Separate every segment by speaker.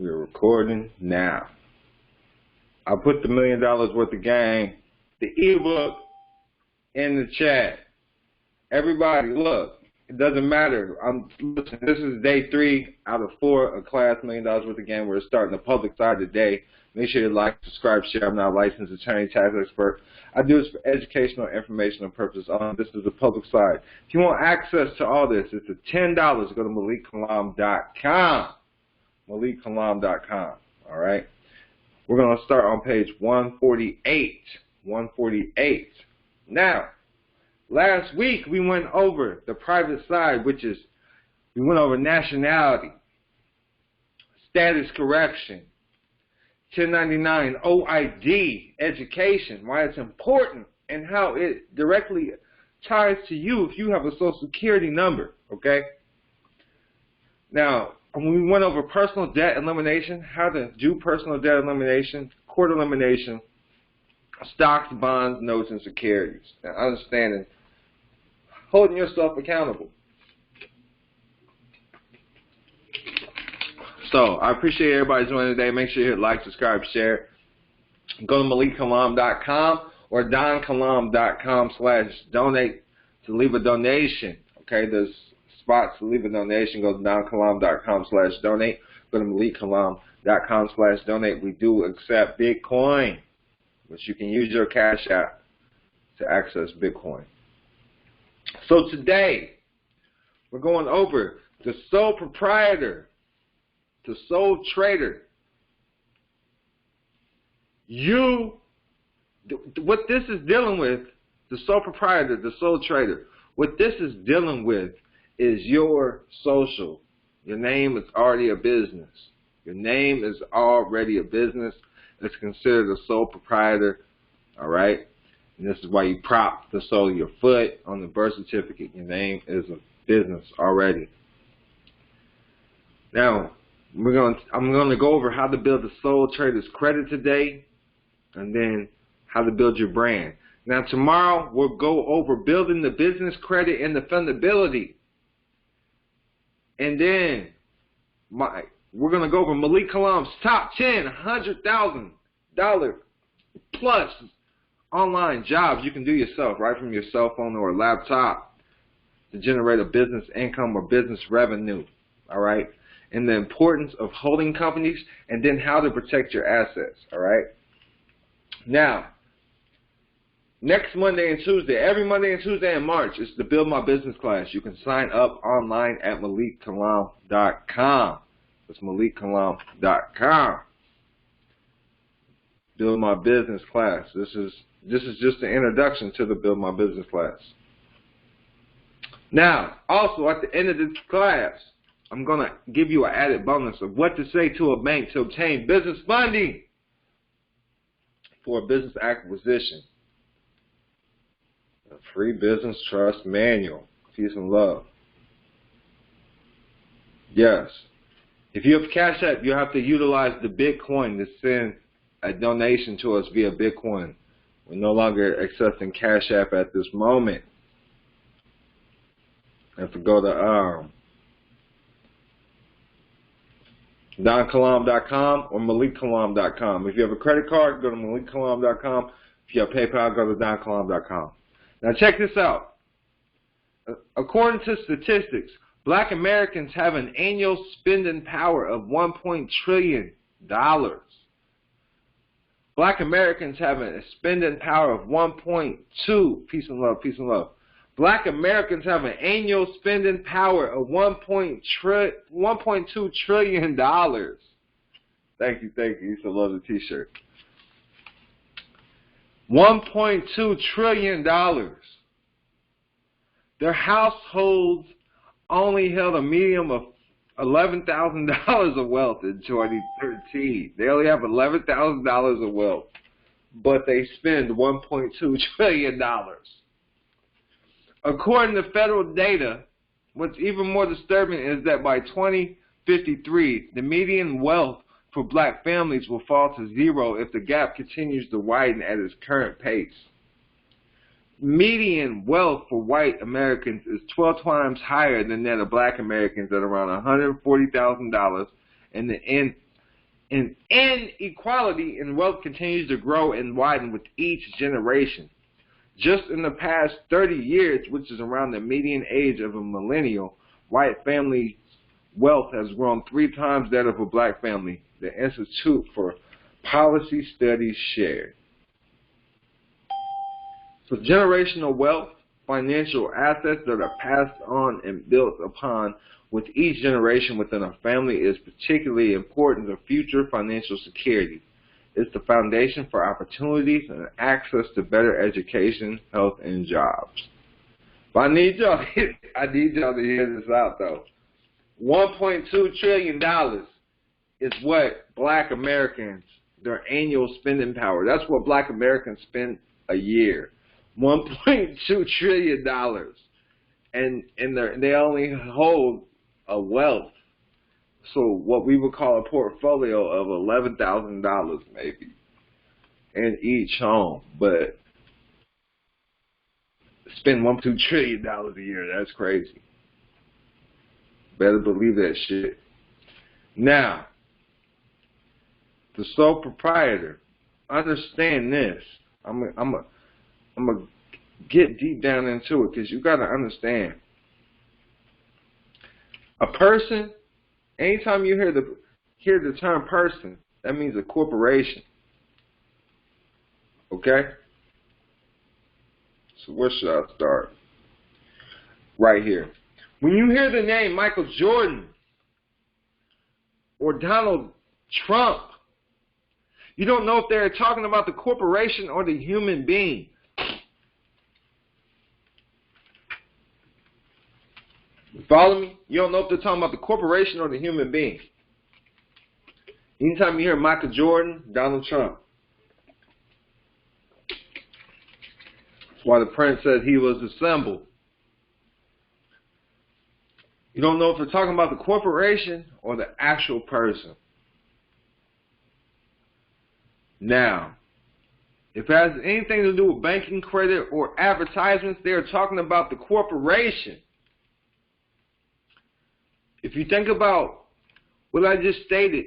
Speaker 1: We're recording now. I put the $1 million worth of game, the ebook, in the chat. Everybody, look. It doesn't matter. Listen, this is day 3 out of 4 of class $1 million worth of game. We're starting the public side today. Make sure you like, subscribe, share. I'm not a licensed attorney, tax expert. I do this for educational and informational purposes. This is the public side. If you want access to all this, it's at $10. Go to MalikKilam.com. MalikKilam.com. All right. We're going to start on page 148. 148. Now, last week we went over the private side, which is we went over nationality, status correction, 1099, OID, education, why it's important, and how it directly ties to you if you have a Social Security number, okay? Now, when we went over personal debt elimination, how to do personal debt elimination, court elimination, stocks, bonds, notes, and securities. Now, understanding, holding yourself accountable. So, I appreciate everybody joining today. Make sure you hit like, subscribe, share. Go to MalikKilam.com or DonKilam.com/donate to leave a donation. Okay, there's spots to leave a donation. Go to DonKilam.com/donate. Go to MalikKilam.com/donate. We do accept Bitcoin, but you can use your Cash App to access Bitcoin. So today, we're going over the sole proprietor, the sole trader. What this is dealing with, the sole proprietor, the sole trader, what this is dealing with is your social. Your name is already a business. Your name is already a business. It's considered a sole proprietor, all right? And this is why you prop the sole of your foot on the birth certificate. Your name is a business already. Now, I'm going to go over how to build the sole trader's credit today, and then how to build your brand. Now, tomorrow we'll go over building the business credit and the fundability, and then we're going to go over MalikKilam's top 10 $100,000 plus online jobs you can do yourself, right from your cell phone or a laptop, to generate a business income or business revenue. All right. And the importance of holding companies, and then how to protect your assets, all right? Now, next Monday and Tuesday, every Monday and Tuesday in March, is the Build My Business class. You can sign up online at MalikKilam.com. That's MalikKilam.com. Build My Business class. This is just an introduction to the Build My Business class. Now, also at the end of this class, I'm going to give you an added bonus of what to say to a bank to obtain business funding for a business acquisition. A free business trust manual. Peace and love. Yes. If you have Cash App, you have to utilize the Bitcoin to send a donation to us via Bitcoin. We're no longer accepting Cash App at this moment. You have to go to DonKilam.com or MalikKilam.com. If you have a credit card, go to MalikKilam.com. If you have PayPal, go to DonKilam.com. Now check this out. According to statistics, Black Americans have an annual spending power of $1 trillion. Black Americans have a spending power of 1.2. Peace and love, peace and love. Black Americans have an annual spending power of $1.2 trillion. Thank you, thank you. You should love the T-shirt. $1.2 trillion. Their households only held a median of $11,000 of wealth in 2013. They only have $11,000 of wealth, but they spend $1.2 trillion. According to federal data, what's even more disturbing is that by 2053, the median wealth for black families will fall to 0 if the gap continues to widen at its current pace. Median wealth for white Americans is 12 times higher than that of black Americans at around $140,000, and And inequality in wealth continues to grow and widen with each generation. Just in the past 30 years, which is around the median age of a millennial, white family wealth has grown 3 times that of a black family, the Institute for Policy Studies shared. So generational wealth, financial assets that are passed on and built upon with each generation within a family, is particularly important to future financial security. It's the foundation for opportunities and access to better education, health, and jobs. But I need y'all to hear this out, though. $1.2 trillion is what black Americans, their annual spending power. That's what black Americans spend a year. $1.2 trillion. And they only hold a wealth. So what we would call a portfolio of $11,000 maybe in each home. But spend $1.2 trillion a year. That's crazy. Better believe that shit. Now, the sole proprietor, understand this. I'm gonna get deep down into it, because you got to understand. A person, anytime you hear the term person, that means a corporation. Okay? So where should I start? Right here. When you hear the name Michael Jordan or Donald Trump, you don't know if they're talking about the corporation or the human being. You follow me? You don't know if they're talking about the corporation or the human being. Anytime you hear Michael Jordan, Donald Trump. That's why the prince said he was the symbol. You don't know if they're talking about the corporation or the actual person. Now, if it has anything to do with banking, credit, or advertisements, they are talking about the corporation. If you think about what I just stated,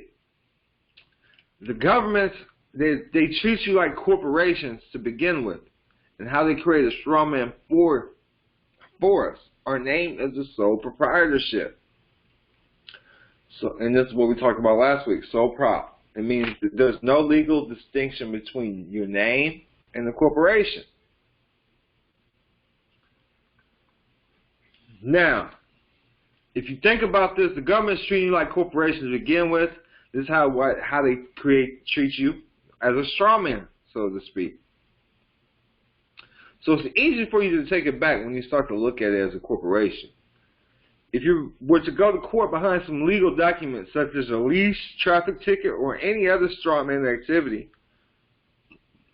Speaker 1: the governments, they treat you like corporations to begin with, and how they create a straw man for us. Our name is the sole proprietorship. So, and this is what we talked about last week, sole prop. It means that there's no legal distinction between your name and the corporation. Now, if you think about this, the government's treating you like corporations to begin with. This is how they treat you as a straw man, so to speak. So it's easy for you to take it back when you start to look at it as a corporation. If you were to go to court behind some legal documents such as a lease, traffic ticket, or any other straw man activity,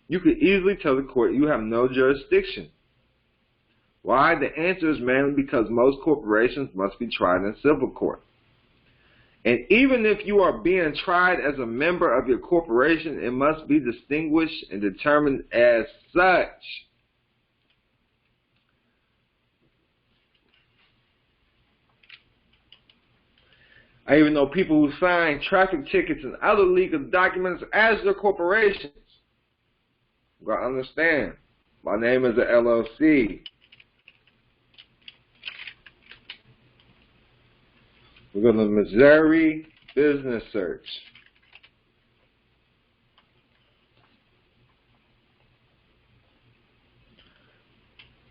Speaker 1: you could easily tell the court you have no jurisdiction. Why? The answer is mainly because most corporations must be tried in civil court. And even if you are being tried as a member of your corporation, it must be distinguished and determined as such. I even know people who sign traffic tickets and other legal documents as their corporations. You gotta understand, my name is an LLC. We go to Missouri Business Search.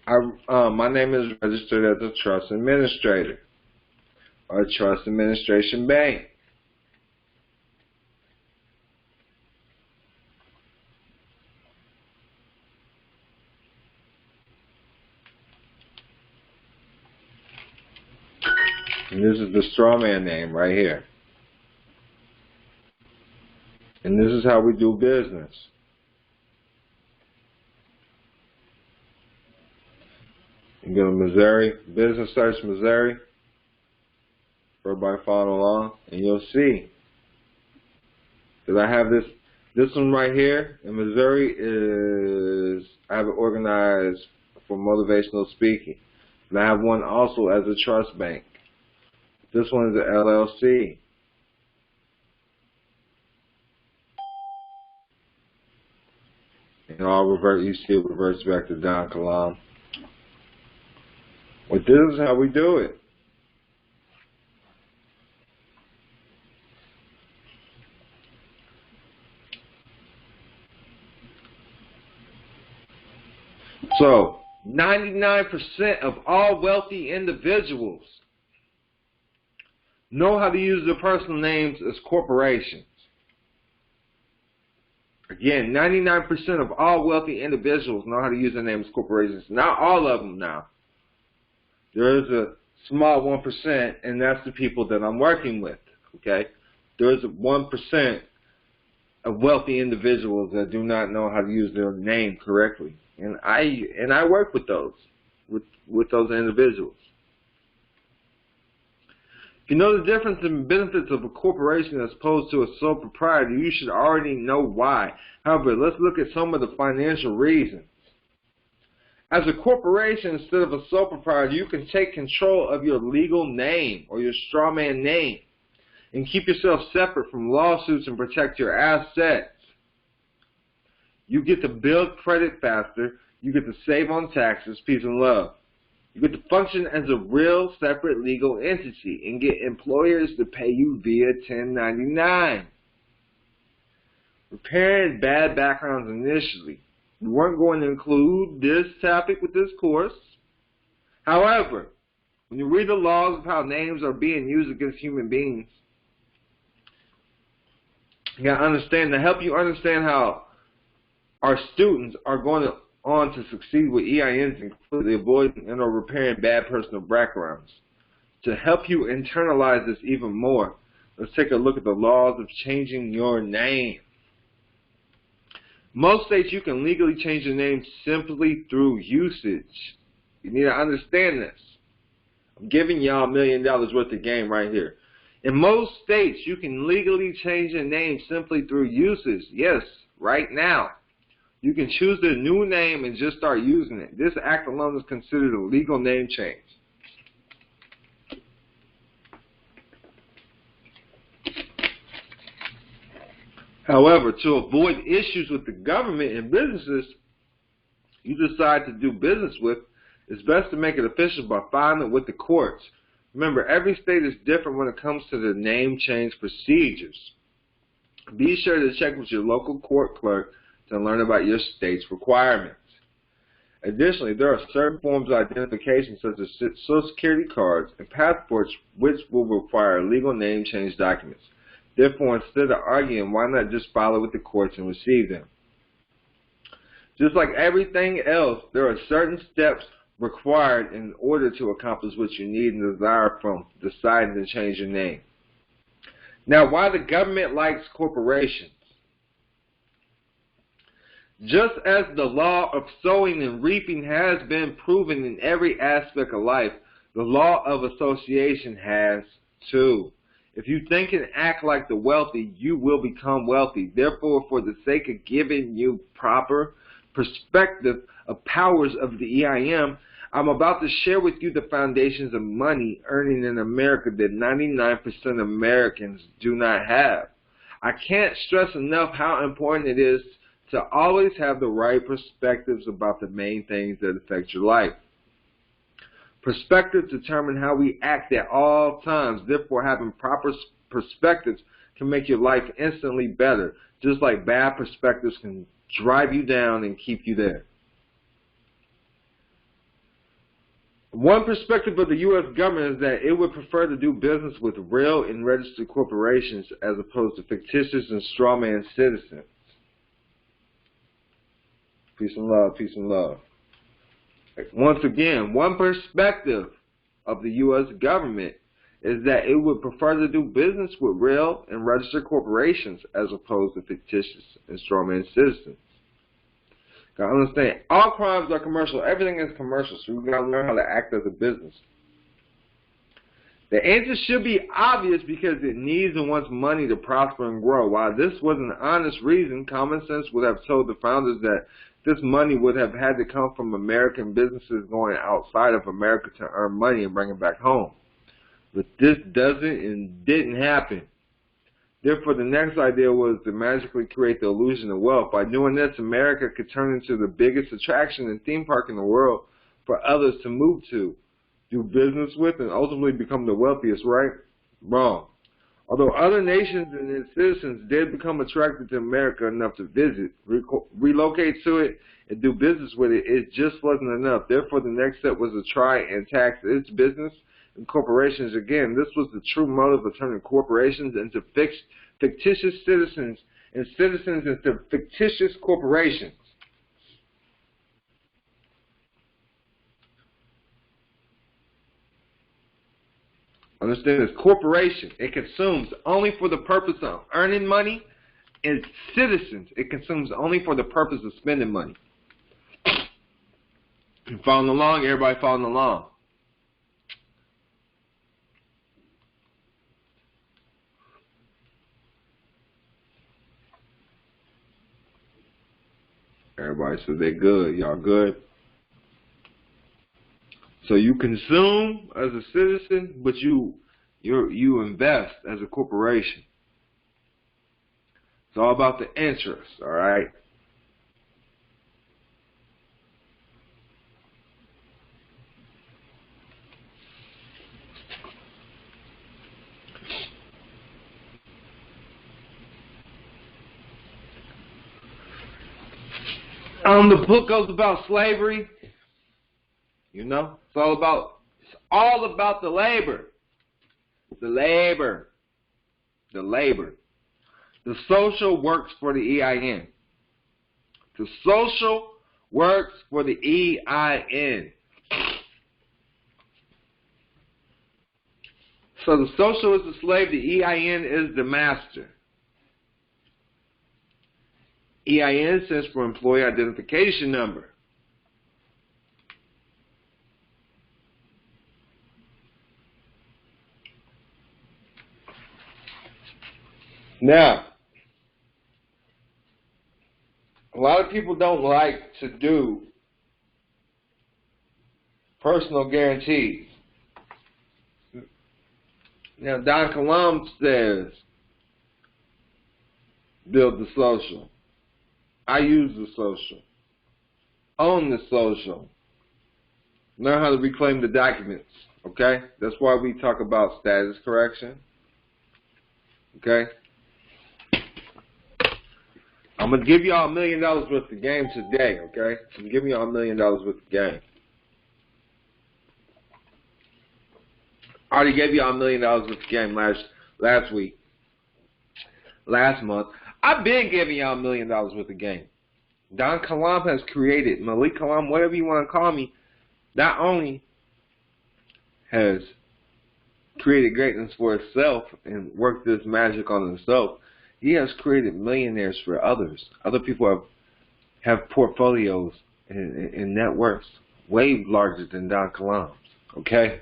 Speaker 1: My name is registered as a trust administrator or a trust administration bank. And this is the straw man name right here. And this is how we do business. You go to Missouri, Business Search Missouri. Everybody follow along, and you'll see that I have this one right here in Missouri is, I have it organized for motivational speaking. And I have one also as a trust bank. This one is an LLC. And all revert, you see it reverts back to THEDONKILAM. But this is how we do it. So, 99% of all wealthy individuals know how to use their personal names as corporations. Again, 99% of all wealthy individuals know how to use their name as corporations. Not all of them now. There is a small 1%, and that's the people that I'm working with. Okay? There is a 1% of wealthy individuals that do not know how to use their name correctly. And I work with those individuals. If you know the difference in benefits of a corporation as opposed to a sole proprietor, you should already know why. However, let's look at some of the financial reasons. As a corporation, instead of a sole proprietor, you can take control of your legal name or your strawman name and keep yourself separate from lawsuits and protect your assets. You get to build credit faster. You get to save on taxes, peace and love. You get to function as a real separate legal entity and get employers to pay you via 1099. Repairing bad backgrounds initially. We weren't going to include this topic with this course. However, when you read the laws of how names are being used against human beings, you got to understand, to help you understand how our students are going on to succeed with EINs and completely avoiding and or repairing bad personal backgrounds. To help you internalize this even more, let's take a look at the laws of changing your name. Most states you can legally change your name simply through usage. You need to understand this. I'm giving y'all $1 million worth of game right here. In most states you can legally change your name simply through usage. Yes, right now. You can choose the new name and just start using it. This act alone is considered a legal name change. However, to avoid issues with the government and businesses you decide to do business with, it's best to make it official by filing it with the courts. Remember, every state is different when it comes to the name change procedures. Be sure to check with your local court clerk to learn about your state's requirements. Additionally, there are certain forms of identification such as Social Security cards and passports which will require legal name change documents. Therefore, instead of arguing, why not just file it with the courts and receive them? Just like everything else, there are certain steps required in order to accomplish what you need and desire from deciding to change your name. Now, why the government likes corporations? Just as the law of sowing and reaping has been proven in every aspect of life, the law of association has too. If you think and act like the wealthy, you will become wealthy. Therefore, for the sake of giving you proper perspective of powers of the EIM, I'm about to share with you the foundations of money earning in America that 99% of Americans do not have. I can't stress enough how important it is to always have the right perspectives about the main things that affect your life. Perspectives determine how we act at all times. Therefore, having proper perspectives can make your life instantly better, just like bad perspectives can drive you down and keep you there. One perspective of the U.S. government is that it would prefer to do business with real and registered corporations as opposed to fictitious and strawman citizens. Peace and love, peace and love. Once again, one perspective of the U.S. government is that it would prefer to do business with real and registered corporations as opposed to fictitious and strawman citizens. Got to understand, all crimes are commercial. Everything is commercial, so we've got to learn how to act as a business. The answer should be obvious because it needs and wants money to prosper and grow. While this was an honest reason, common sense would have told the founders that this money would have had to come from American businesses going outside of America to earn money and bring it back home. But this doesn't and didn't happen. Therefore, the next idea was to magically create the illusion of wealth. By doing this, America could turn into the biggest attraction and theme park in the world for others to move to, do business with, and ultimately become the wealthiest, right? Wrong. Although other nations and its citizens did become attracted to America enough to visit, relocate to it, and do business with it, it just wasn't enough. Therefore, the next step was to try and tax its business and corporations again. This was the true motive of turning corporations into fictitious citizens and citizens into fictitious corporations. Understand this, corporation, it consumes only for the purpose of earning money, and citizens, it consumes only for the purpose of spending money. You following along? Everybody following along? Everybody says they're good. Y'all good? So you consume as a citizen, but you invest as a corporation. It's all about the interest, all right? The book goes about slavery. You know, it's all about the labor. The labor. The labor. The social works for the EIN. The social works for the EIN. So the social is the slave, the EIN is the master. EIN stands for Employee Identification Number. Now, a lot of people don't like to do personal guarantees. Now, THEDONKILAM says, build the social. I use the social. Own the social. Learn how to reclaim the documents. Okay? That's why we talk about status correction. Okay? I'm going to give y'all $1 million worth of game today, okay? I'm giving y'all $1 million worth of game. I already gave y'all $1 million worth of game last week, last month. I've been giving y'all $1 million worth of game. THEDONKILAM has created, MalikKilam, whatever you want to call me, not only has created greatness for itself and worked this magic on itself, he has created millionaires for others. Other people have portfolios and networks way larger than THEDONKILAM's, okay?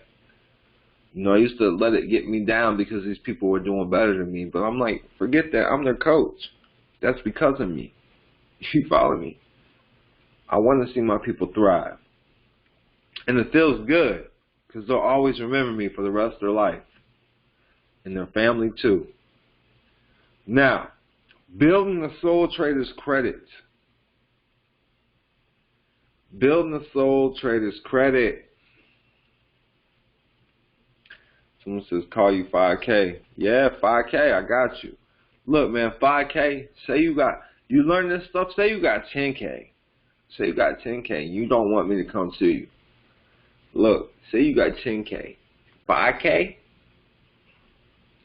Speaker 1: You know, I used to let it get me down because these people were doing better than me, but I'm like, forget that, I'm their coach. That's because of me. You follow me? I want to see my people thrive. And it feels good because they'll always remember me for the rest of their life. And their family too. Now, building the soul trader's credit. Building the soul trader's credit. Someone says, call you 5K. Yeah, 5K, I got you. Look, man, 5K, say you learn this stuff, say you got 10K. Say you got 10K, you don't want me to come to you. Look, say you got 10K. 5K,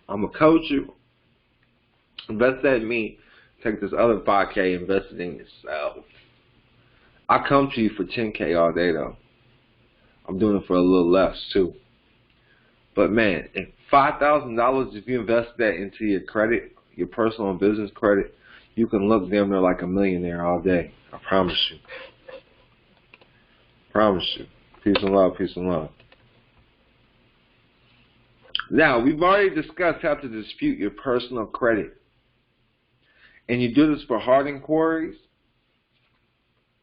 Speaker 1: I'm going to coach you. Invest that in me. Take this other 5K, invest it in yourself. I come to you for 10K all day, though. I'm doing it for a little less, too. But, man, if $5,000, if you invest that into your credit, your personal and business credit, you can look damn near like a millionaire all day. I promise you. Promise you. Peace and love, peace and love. Now, we've already discussed how to dispute your personal credit. And you do this for hard inquiries.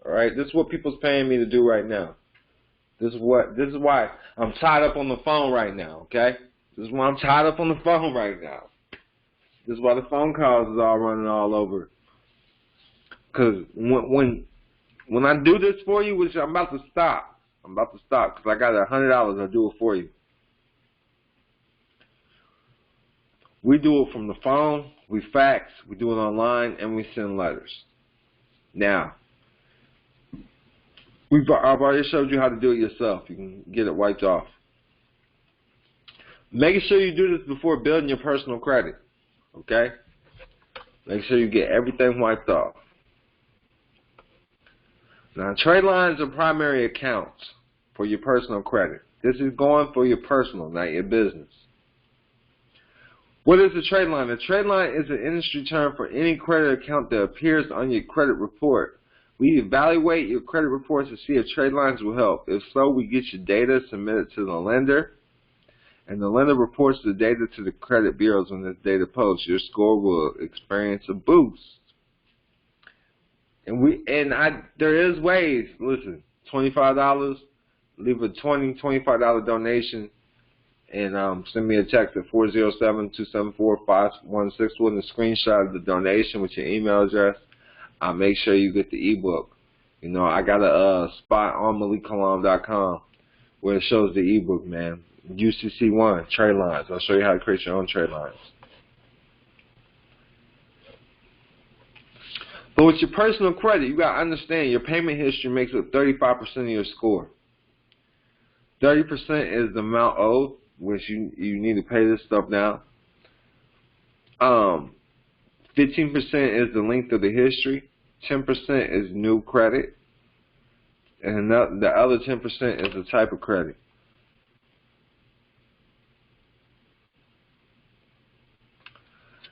Speaker 1: Alright, this is what people's paying me to do right now. This is why I'm tied up on the phone right now, okay? This is why I'm tied up on the phone right now. This is why the phone calls is all running all over. Because when I do this for you, which I'm about to stop, because I got $100, I'll do it for you. We do it from the phone, we fax, we do it online, and we send letters. Now, I've already showed you how to do it yourself. You can get it wiped off. Make sure you do this before building your personal credit, okay? Make sure you get everything wiped off. Now, trade lines are primary accounts for your personal credit. This is going for your personal, not your business. What is a trade line? A trade line is an industry term for any credit account that appears on your credit report. We evaluate your credit reports to see if trade lines will help. If so, we get your data submitted to the lender, and the lender reports the data to the credit bureaus. When this data posts, your score will experience a boost. There is ways. Listen, $25. Leave a $25 donation, and send me a text at 407-274-5161 with a screenshot of the donation with your email address. I'll make sure you get the ebook. You know, I got a spot on MalikKilam.com where it shows the ebook, man. UCC1 trade lines. I'll show you how to create your own trade lines. But with your personal credit, you got to understand your payment history makes up 35% of your score. 30% is the amount owed, which you need to pay this stuff now. 15% is the length of the history. 10% is new credit. And the other 10% is the type of credit.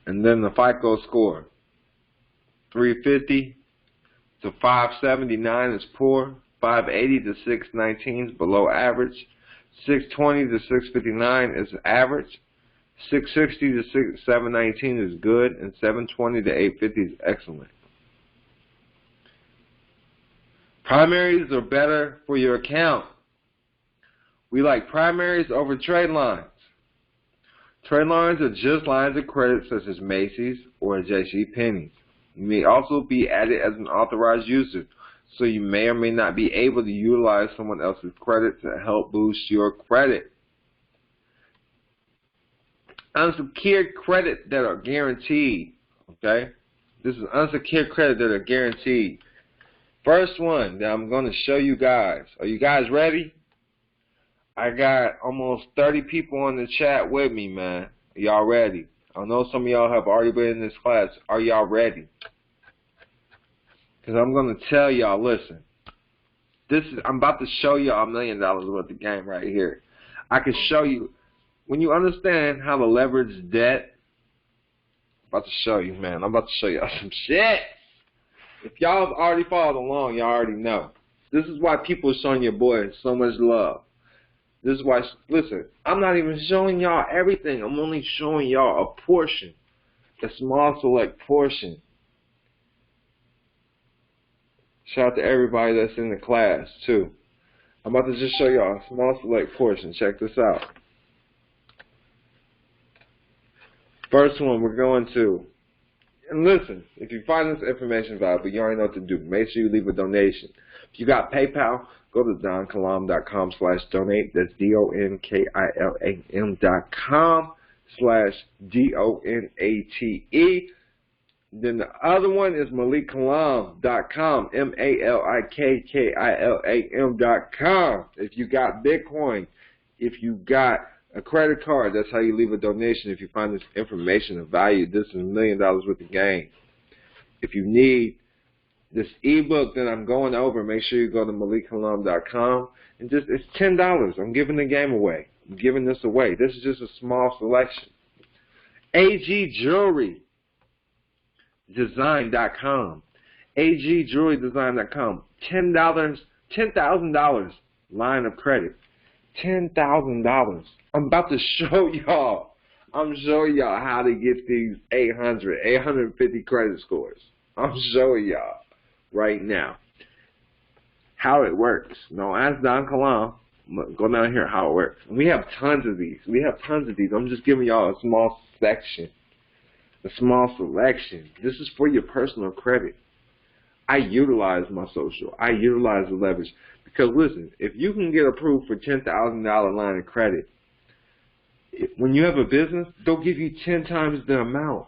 Speaker 1: And then the FICO score. 350 to 579 is poor. 580 to 619 is below average. 620 to 659 is average. 660 to 719 is good. And 720 to 850 is excellent. Primaries are better for your account. We like primaries over trade lines. Trade lines are just lines of credit such as Macy's or JCPenney's. You may also be added as an authorized user, so you may or may not be able to utilize someone else's credit to help boost your credit. Unsecured credit that are guaranteed, okay? This is unsecured credit that are guaranteed. First one that I'm going to show you guys. Are you guys ready? I got almost 30 people on the chat with me, man. Are y'all ready? I know some of y'all have already been in this class. Are y'all ready? Because I'm going to tell y'all, listen. I'm about to show y'all $1 million worth of game right here. I can show you. When you understand how to leverage debt, I'm about to show you, man. I'm about to show y'all some shit. If y'all have already followed along, y'all already know. This is why people are showing your boy so much love. This is why, listen, I'm not even showing y'all everything. I'm only showing y'all a portion, a small select portion. Shout out to everybody that's in the class, too. I'm about to just show y'all a small select portion. Check this out. First one we're going to, and listen, if you find this information valuable, you already know what to do. Make sure you leave a donation. If you got PayPal, go to donkilam.com/donate. That's DONKILAM.com/DONATE. Then the other one is MalikKilam.com, MalikKilam.com. If you got Bitcoin, if you got a credit card, that's how you leave a donation. If you find this information of value, this is $1 million worth of gain. If you need this ebook that I'm going over, make sure you go to MalikKilam.com. And it's $10. I'm giving the game away. I'm giving this away. This is just a small selection. AGJewelryDesign.com. AGJewelryDesign.com. $10,000 line of credit. $10,000. I'm about to show y'all. I'm showing y'all how to get these 850 credit scores. I'm showing y'all right now how it works. Now, ask Don Kilam. Go down here how it works. And we have tons of these. I'm just giving y'all a small section a small selection. This is for your personal credit. I utilize my social. I utilize the leverage. Because listen, if you can get approved for $10,000 line of credit, when you have a business, they'll give you 10 times the amount.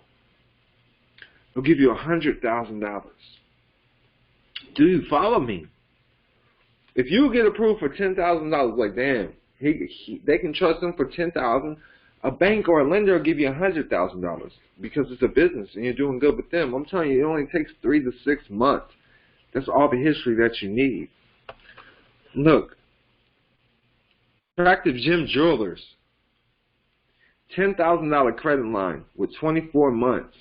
Speaker 1: They'll give you $100,000. Do you follow me? If you get approved for $10,000, like damn, they can trust them for $10,000. A bank or a lender will give you $100,000 because it's a business and you're doing good with them. I'm telling you, it only takes 3 to 6 months. That's all the history that you need. Look, Attractive Gem Jewelers, $10,000 credit line with 24 months,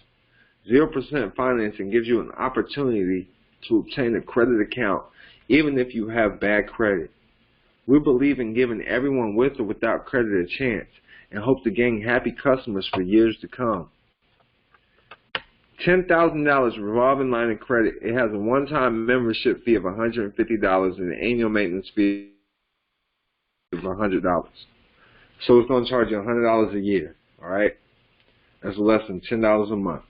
Speaker 1: 0% financing gives you an opportunity to obtain a credit account even if you have bad credit. We believe in giving everyone with or without credit a chance and hope to gain happy customers for years to come. $10,000 revolving line of credit. It has a one-time membership fee of $150 and an annual maintenance fee of $100. So it's going to charge you $100 a year, all right? That's less than $10 a month.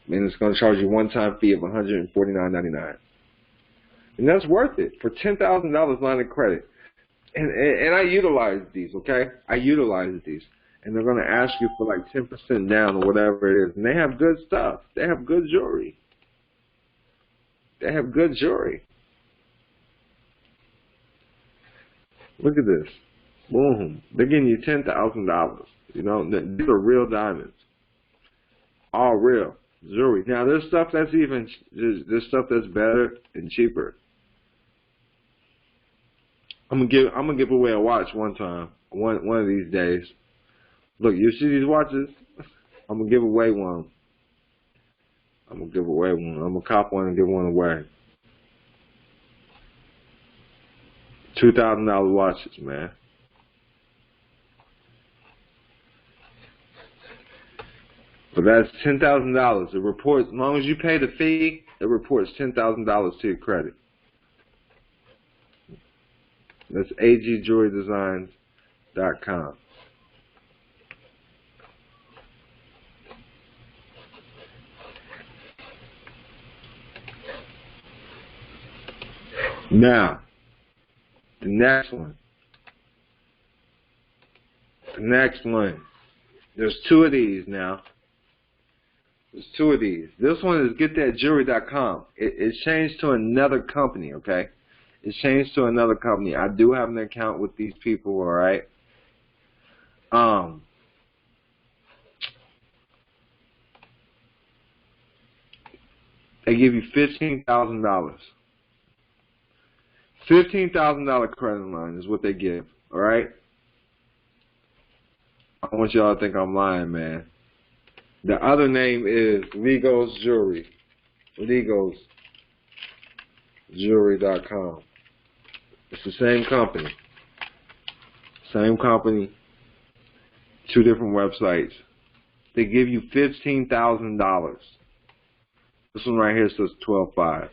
Speaker 1: And it's going to charge you a one-time fee of $149.99. And that's worth it for $10,000 line of credit. And I utilize these, okay? I utilize these. And they're going to ask you for like 10% down or whatever it is. And they have good stuff. They have good jewelry. They have good jewelry. Look at this. Boom. They're giving you $10,000. You know, these are real diamonds. All real jewelry. Now, there's stuff that's there's stuff that's better and cheaper. I'm gonna give away a watch one time, one of these days. Look, you see these watches? I'm gonna give away one. I'm gonna cop one and give one away. $2,000 watches, man. But that's $10,000. It reports, as long as you pay the fee, it reports $10,000 to your credit. That's agjewelrydesigns.com. Now, the next one. There's 2 of these now. There's 2 of these. This one is getthatjewelry.com. It's changed to another company, okay? It's changed to another company. I do have an account with these people, all right? They give you $15,000. $15,000 credit line is what they give, all right? I want y'all to think I'm lying, man. The other name is Legos Jewelry. LegosJewelry.com. It's the same company. 2 different websites. They give you $15,000. This one right here says 12.5.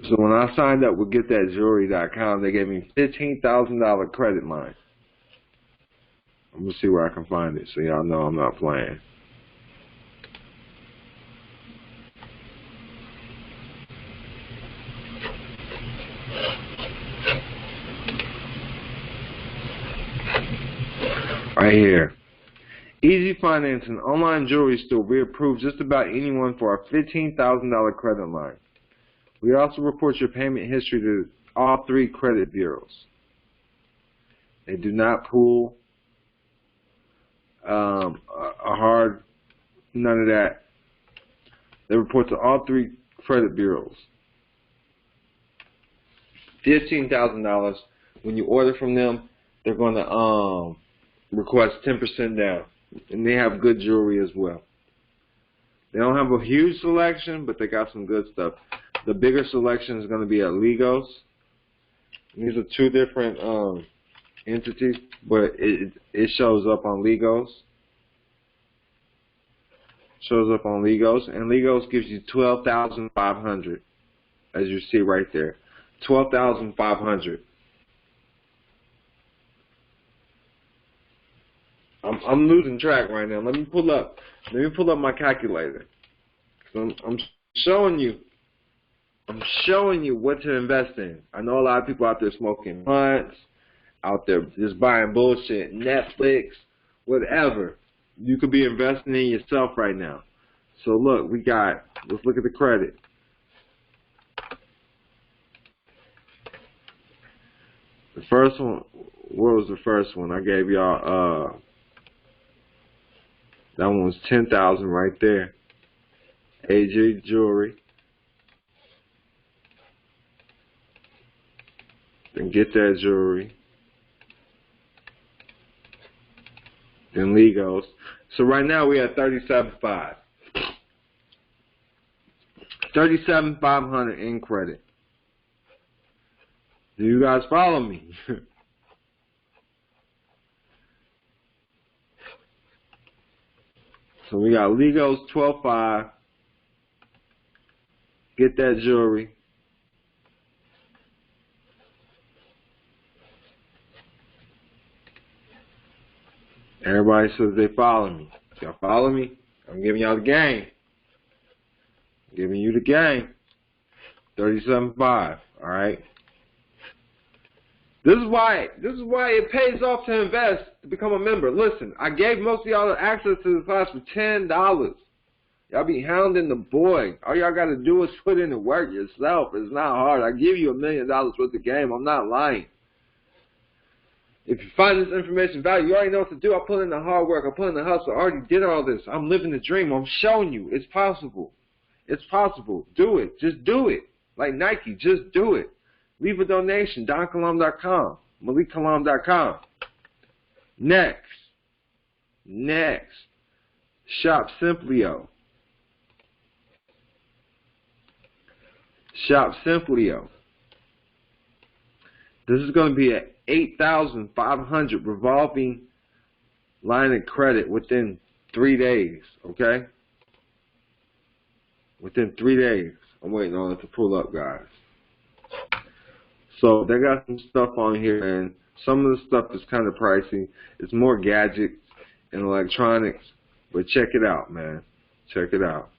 Speaker 1: So when I signed up with getthatjewelry.com, they gave me $15,000 credit line. I'm gonna see where I can find it, so y'all know I'm not playing. Right here. Easy Financing online jewelry store. We approve just about anyone for our $15,000 credit line. We also report your payment history to all 3 credit bureaus. They do not pull a hard, none of that. They report to all 3 credit bureaus. $15,000. When you order from them, they're going to request 10% down, and they have good jewelry as well. They don't have a huge selection, but they got some good stuff. The bigger selection is going to be at Legos. These are 2 different entities, but it shows up on Legos. And Legos gives you $12,500, as you see right there, $12,500. I'm I'm losing track right now. Let me pull up my calculator. I'm showing you what to invest in. I know a lot of people out there smoking blunts, out there just buying bullshit, Netflix, whatever. You could be investing in yourself right now. So look, let's look at the credit. The first one, what was the first one? I gave y'all, that one was 10,000 right there. AJ Jewelry. Then Get That Jewelry. Then Legos. So right now we at 37.5. 37,500 in credit. Do you guys follow me? So we got Legos 12.5. Get That Jewelry. Everybody says they follow me. Y'all follow me? I'm giving y'all the game. I'm giving you the game. 37.5. All right. This is why it pays off to invest, to become a member. Listen, I gave most of y'all access to the class for $10. Y'all be hounding the boy. All y'all got to do is put in the work yourself. It's not hard. I give you $1 million worth of game. I'm not lying. If you find this information valuable, you already know what to do. I put in the hard work. I put in the hustle. I already did all this. I'm living the dream. I'm showing you. It's possible. It's possible. Do it. Just do it. Like Nike, just do it. Leave a donation. THEDONKILAM.com. MalikKilam.com. Next. Shop Simplio. Shop Simplio. This is going to be an 8,500 revolving line of credit within 3 days, okay? Within 3 days. I'm waiting on it to pull up, guys. So they got some stuff on here, and some of the stuff is kind of pricey. It's more gadgets and electronics, but check it out, man. Check it out.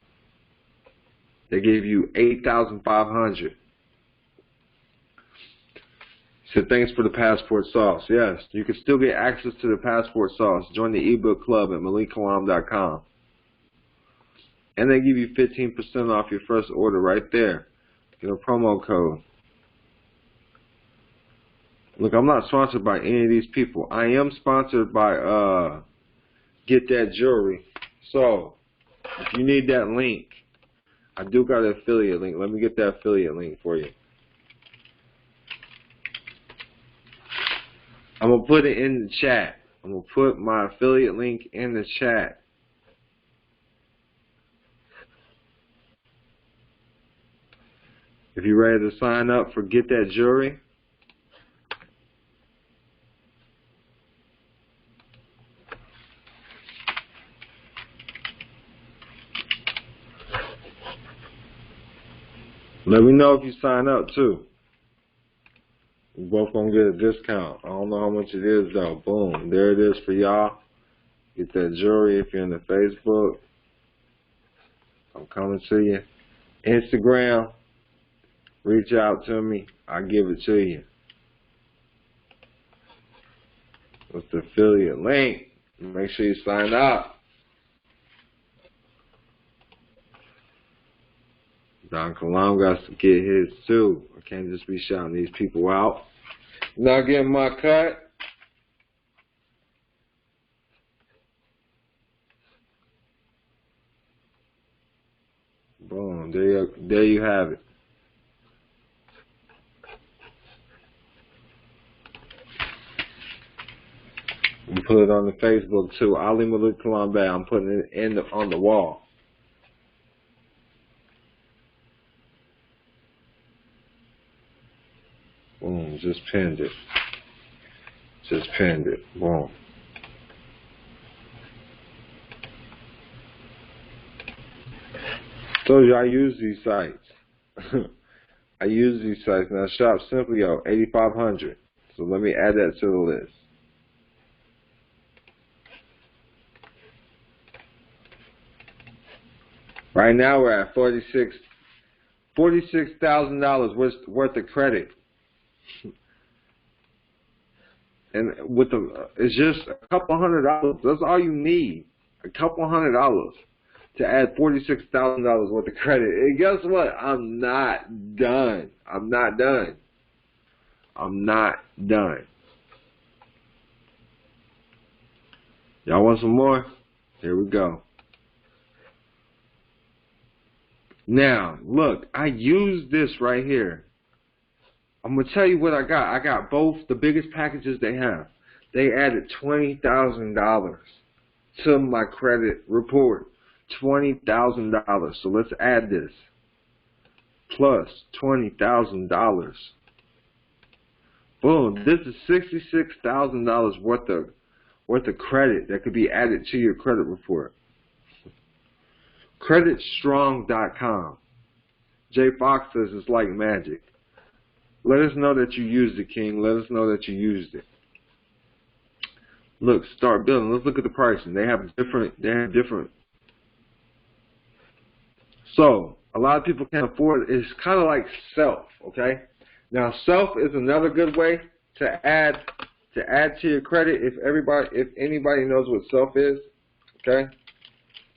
Speaker 1: They gave you 8,500. So thanks for the passport sauce. Yes, you can still get access to the passport sauce. Join the ebook club at MalikKilam.com. And they give you 15% off your first order right there. Get a promo code. Look, I'm not sponsored by any of these people. I am sponsored by Get That Jewelry. So, if you need that link, I do got an affiliate link. Let me get that affiliate link for you. I'm going to put it in the chat. I'm going to put my affiliate link in the chat. If you're ready to sign up for Get That Jewelry, let me know if you sign up too. We're both going to get a discount. I don't know how much it is though. Boom. There it is for y'all. Get That Jewelry if you're in the Facebook. I'm coming to you. Instagram. Reach out to me. I'll give it to you. What's the affiliate link? Make sure you sign up. Don Kilam got to get his too. I can't just be shouting these people out. Not getting my cut. Boom. There you have it. We put it on the Facebook too. Ali MalikKilam Bay. I'm putting it on the wall. Boom, just pinned it. Just pinned it. Boom. Told you I use these sites. I use these sites. Now Shop Simplio, 8,500. So let me add that to the list. Right now we're at $46,000 worth of credit. And with it's just a couple $100. That's all you need. A couple $100 to add $46,000 worth of credit. And guess what? I'm not done. I'm not done. I'm not done. Y'all want some more? Here we go. Now, look, I use this right here. I'm going to tell you what I got. I got both the biggest packages they have. They added $20,000 to my credit report. $20,000. So let's add this. Plus $20,000. Boom. This is $66,000 worth of credit that could be added to your credit report. Creditstrong.com. Jay Fox says it's like magic. Let us know that you used it, King. Let us know that you used it. Look, start building. Let's look at the pricing. They have different. So a lot of people can't afford it. It's kind of like Self, okay? Now Self is another good way to add to your credit if anybody knows what Self is, okay?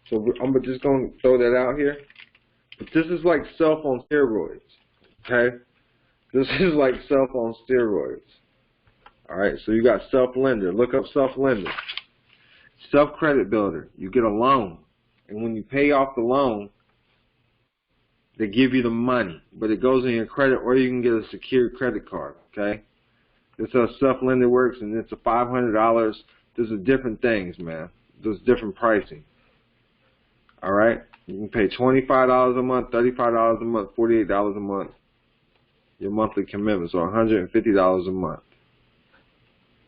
Speaker 1: So I'm just going to throw that out here. But this is like Self on steroids, okay? This is like Self on steroids. All right, so you got Self Lender. Look up Self Lender. Self Credit Builder. You get a loan, and when you pay off the loan, they give you the money, but it goes in your credit, or you can get a secured credit card. Okay, this is how Self Lender works, and it's a $500. There's different things, man. There's different pricing. All right, you can pay $25 a month, $35 a month, $48 a month. Your monthly commitments are $150 a month.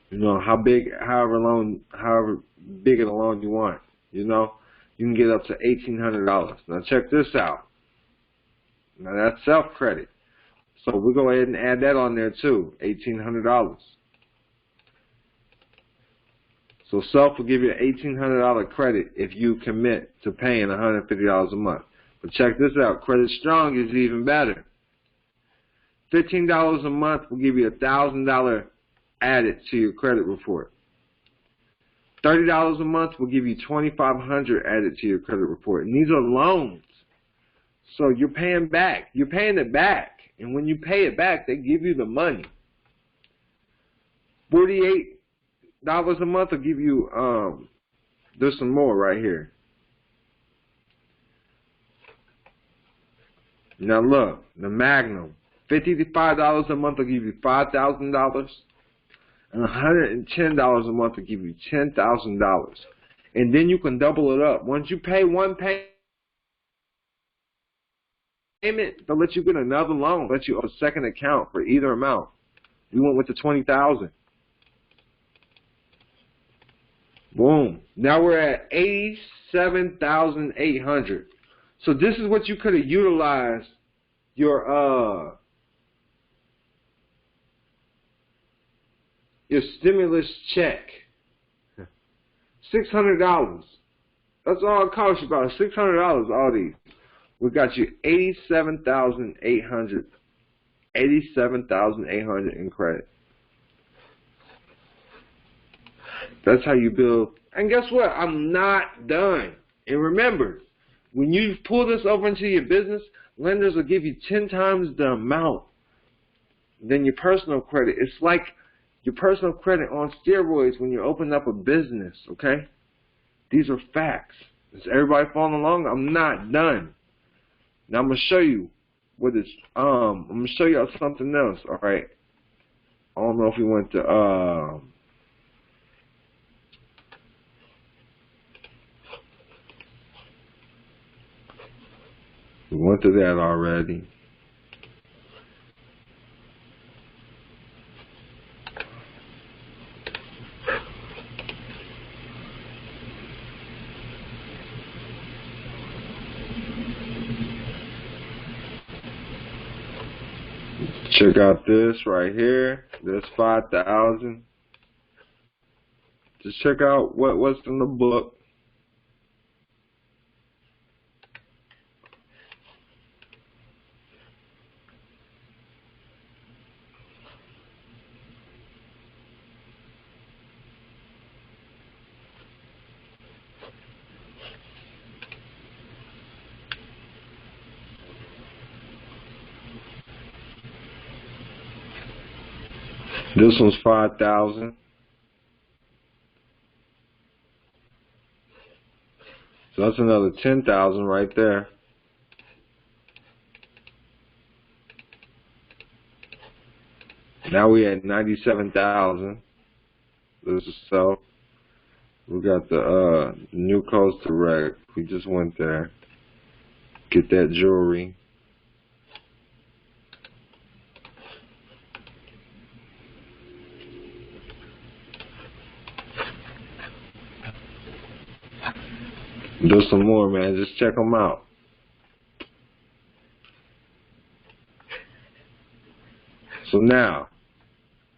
Speaker 1: You know, however big of a loan you want. You know, you can get up to $1,800. Now check this out. Now that's self credit. So we'll go ahead and add that on there too, $1,800. So Self will give you an $1,800 credit if you commit to paying $150 a month. But check this out, Credit Strong is even better. $15 a month will give you $1,000 added to your credit report. $30 a month will give you $2,500 added to your credit report. And these are loans. So you're paying back. You're paying it back. And when you pay it back, they give you the money. $48 a month will give you, there's some more right here. Now look, the Magnum. $55 a month will give you $5,000. And $110 a month will give you $10,000. And then you can double it up. Once you pay one payment, they'll let you get another loan, let you open a second account for either amount. We went with the $20,000. Boom. Now we're at $87,800. So this is what you could have utilized your stimulus check. $600. That's all it costs you, about $600. All these. We got you $87,800. $87,800 in credit. That's how you build. And guess what? I'm not done. And remember, when you pull this over into your business, lenders will give you 10 times the amount than your personal credit. It's like your personal credit on steroids when you open up a business, okay? These are facts. Is everybody following along? I'm not done. Now I'm going to show you what it's, I'm going to show you something else, all right? I don't know if we went to, we went to that already. Check out this right here. This 5,000. Just check out what's in the book. This one's 5,000. So that's another 10,000 right there. Now we at 97,000. This is so. We got the New Coast Direct. We just went there. Get that jewelry. Do some more, man. Just check them out. So now,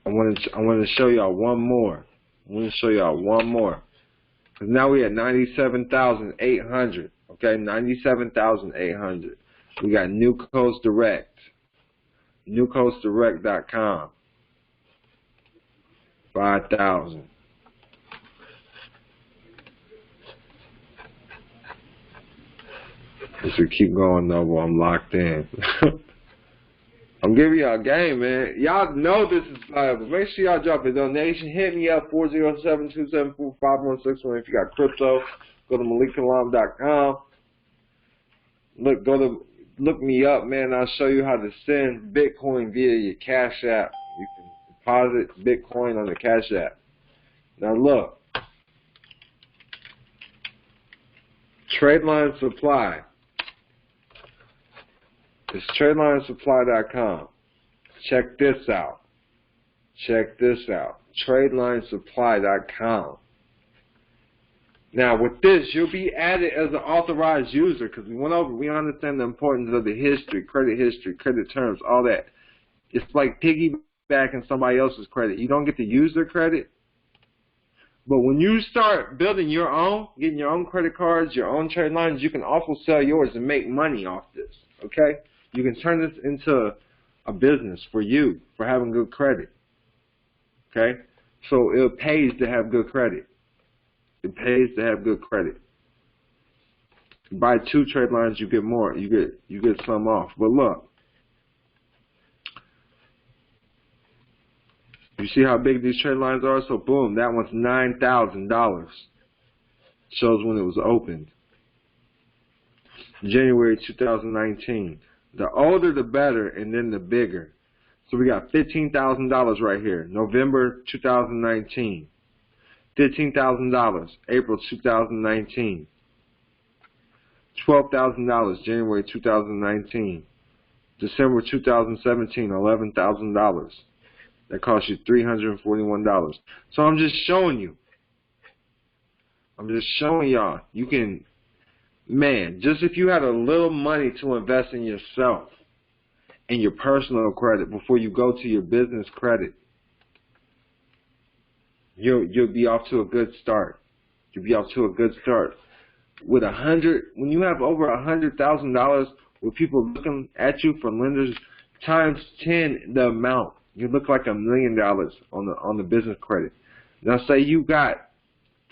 Speaker 1: I want to show y'all one more. Cause now we at 97,800. Okay, 97,800. We got New Coast Direct. NewCoastDirect.com. 5,000. This will keep going though, but I'm locked in. I'm giving y'all a game, man. Y'all know this is live, but make sure y'all drop a donation. Hit me up 407-274-5161. If you got crypto, go to MalikKilam.com. Look me up, man. I'll show you how to send Bitcoin via your Cash App. You can deposit Bitcoin on the Cash App. Now look, Tradeline Supply. It's TradelineSupply.com. Check this out. TradelineSupply.com. Now, with this, you'll be added as an authorized user because we understand the importance of the history, credit terms, all that. It's like piggybacking somebody else's credit. You don't get to use their credit. But when you start building your own, getting your own credit cards, your own trade lines, you can also sell yours and make money off this, okay? You can turn this into a business for you, for having good credit, okay? So it pays to have good credit. You buy 2 trade lines, you get more. You get some off. But look, you see how big these trade lines are? So boom, that one's $9,000. Shows when it was opened. January 2019. The older the better, and then the bigger. So we got $15,000 right here. November 2019. $15,000. April 2019. $12,000. January 2019. December 2017. $11,000. That cost you $341. So I'm just showing you. Y'all. You can, man, just if you had a little money to invest in yourself and your personal credit before you go to your business credit, you'll be off to a good start. With when you have over $100,000 with people looking at you from lenders times 10 the amount, you look like $1 million on the business credit. Now say you got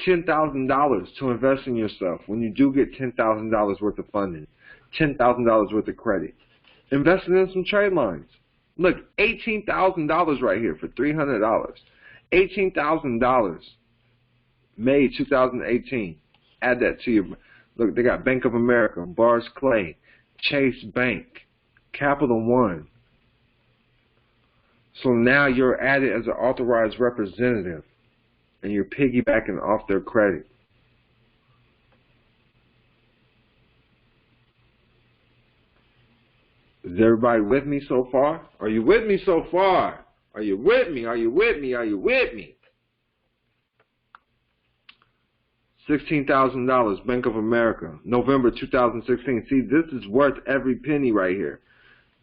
Speaker 1: $10,000 to invest in yourself. When you do get $10,000 worth of funding, $10,000 worth of credit, invest in some trade lines. Look, $18,000 right here for $300. $18,000 May 2018. Add that to your, look, they got Bank of America, Bars Clay, Chase Bank, Capital One. So now you're added as an authorized representative, and you're piggybacking off their credit. Is everybody with me so far? Are you with me so far? Are you with me? $16,000, Bank of America, November 2016. See, this is worth every penny right here.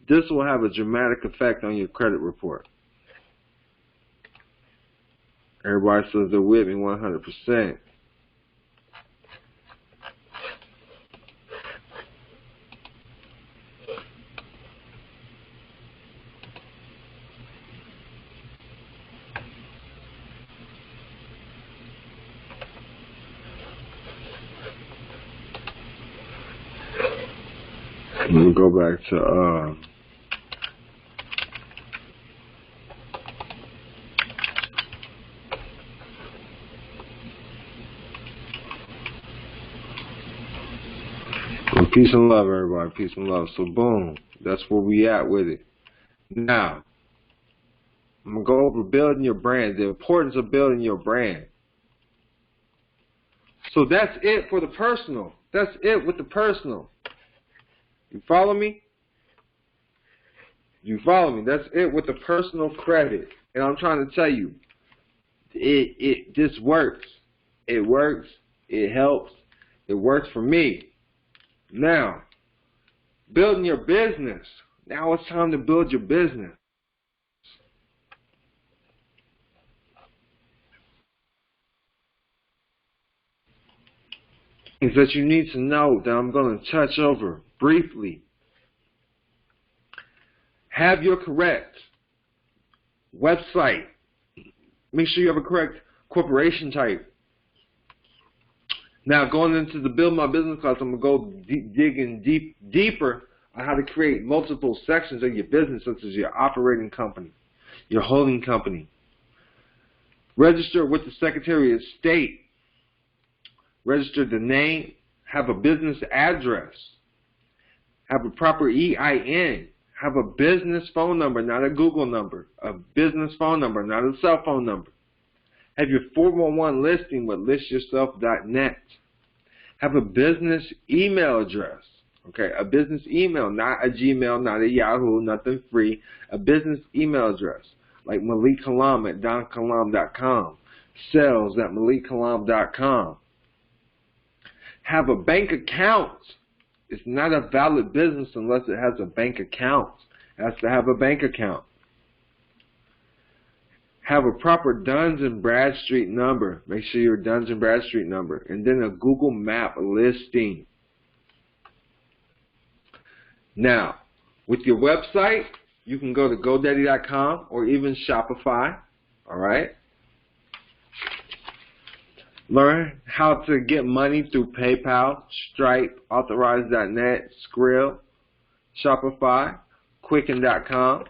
Speaker 1: This will have a dramatic effect on your credit report. Everybody says they're with me 100%. We'll go back to Well, peace and love, everybody. Peace and love. So, boom. That's where we at with it. Now, I'm going to go over building your brand, the importance of building your brand. So that's it for the personal. That's it with the personal. You follow me? You follow me? That's it with the personal credit. And I'm trying to tell you, this works. It works. It helps. It works for me. Now, building your business. Now it's time to build your business. Things that you need to know that I'm going to touch over briefly. Have your correct website. Make sure you have a correct corporation type. Now, going into the Build My Business class, I'm going to go digging deeper on how to create multiple sections of your business, such as your operating company, your holding company. Register with the Secretary of State. Register the name. Have a business address. Have a proper EIN. Have a business phone number, not a Google number. A business phone number, not a cell phone number. Have your 411 listing with listyourself.net. Have a business email address. Okay, a business email, not a Gmail, not a Yahoo, nothing free. A business email address, like MalikKilam at THEDONKILAM.com. Sales at MalikKilam.com. Have a bank account. It's not a valid business unless it has a bank account. It has to have a bank account. Have a proper Duns and Bradstreet number. Make sure your Duns and Bradstreet number. And then a Google Map listing. Now, with your website, you can go to GoDaddy.com or even Shopify. All right? Learn how to get money through PayPal, Stripe, Authorize.net, Skrill, Shopify, Quicken.com.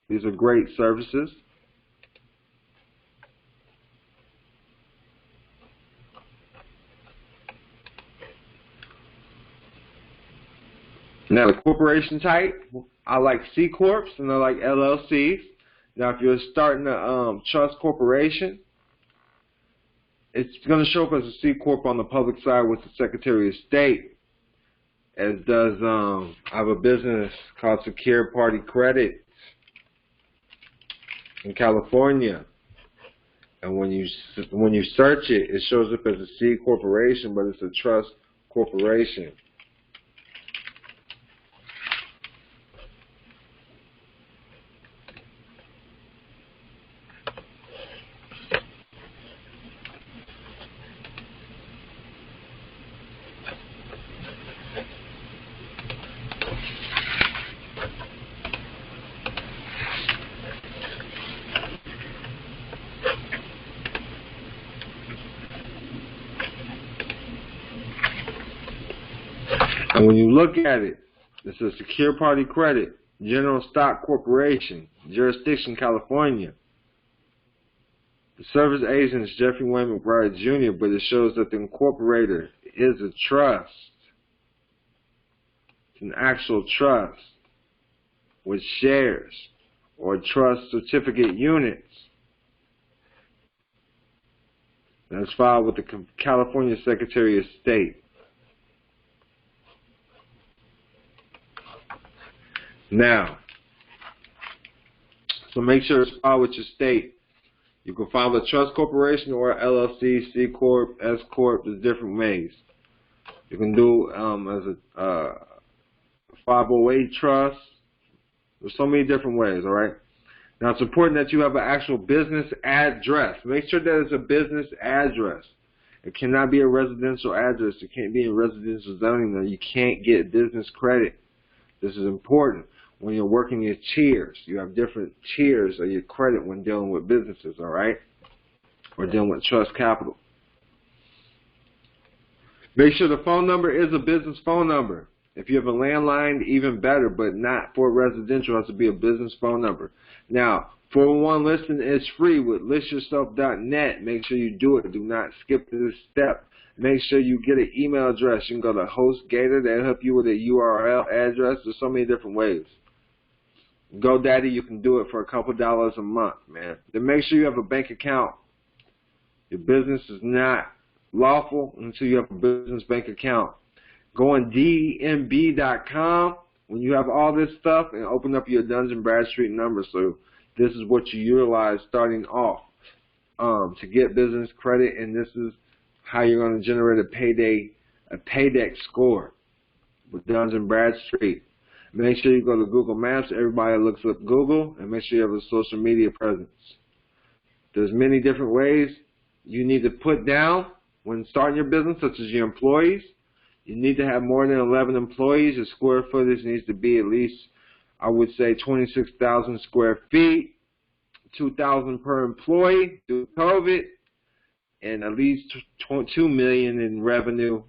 Speaker 1: These are great services. Now, the corporation type, I like C Corps and I like LLCs. Now, if you're starting a trust corporation, it's going to show up as a C Corp on the public side with the Secretary of State. As does, I have a business called Secure Party Credit in California. And when you search it, it shows up as a C corporation, but it's a trust corporation. And when you look at it, it's a Secure Party Credit, General Stock Corporation, Jurisdiction, California. The service agent is Jeffrey Wayne McBride Jr., but it shows that the incorporator is a trust. It's an actual trust with shares or trust certificate units. That's filed with the California Secretary of State. Now, so make sure it's filed with your state. You can file a trust corporation or LLC, C Corp, S Corp. There's different ways. You can do as a 508 trust. There's so many different ways, all right? Now, it's important that you have an actual business address. Make sure that it's a business address. It cannot be a residential address. It can't be in residential zoning. Though. You can't get business credit. This is important. When you're working your tiers, you have different tiers of your credit when dealing with businesses, all right? Or dealing with trust capital. Make sure the phone number is a business phone number. If you have a landline, even better, but not for residential. It has to be a business phone number. Now, 401 listing is free with listyourself.net. Make sure you do it. Do not skip this step. Make sure you get an email address. You can go to HostGator. They'll help you with a URL address. There's so many different ways. GoDaddy, you can do it for a couple dollars a month, man. Then make sure you have a bank account. Your business is not lawful until you have a business bank account. Go on DNB.com when you have all this stuff and open up your Duns & Bradstreet number. So this is what you utilize starting off to get business credit, and this is how you're going to generate a paydeck score with Duns & Bradstreet. Make sure you go to Google Maps. Everybody looks up Google, and make sure you have a social media presence. There's many different ways you need to put down when starting your business, such as your employees. You need to have more than 11 employees. Your square footage needs to be at least, I would say, 26,000 square feet, 2,000 per employee due to COVID, and at least $2 million in revenue,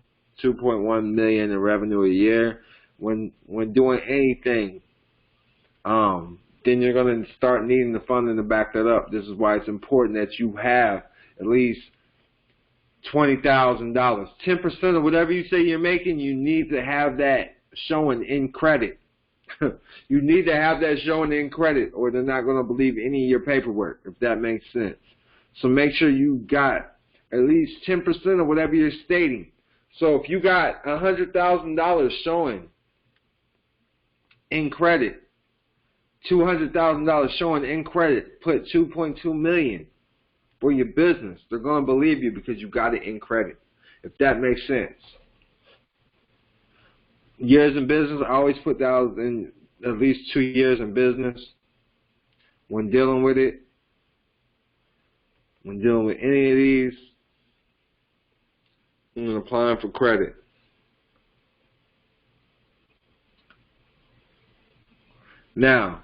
Speaker 1: $2.1 million in revenue a year. When doing anything, then you're going to start needing the funding to back that up. This is why it's important that you have at least $20,000. 10% of whatever you say you're making, you need to have that showing in credit. You need to have that showing in credit, or they're not going to believe any of your paperwork, if that makes sense. So make sure you got at least 10% of whatever you're stating. So if you got $100,000 showing in credit, $200,000 showing in credit, put $2.2 million for your business. They're going to believe you because you got it in credit, if that makes sense. Years in business, I always put that in at least 2 years in business when dealing with it, when dealing with any of these, and applying for credit. Now,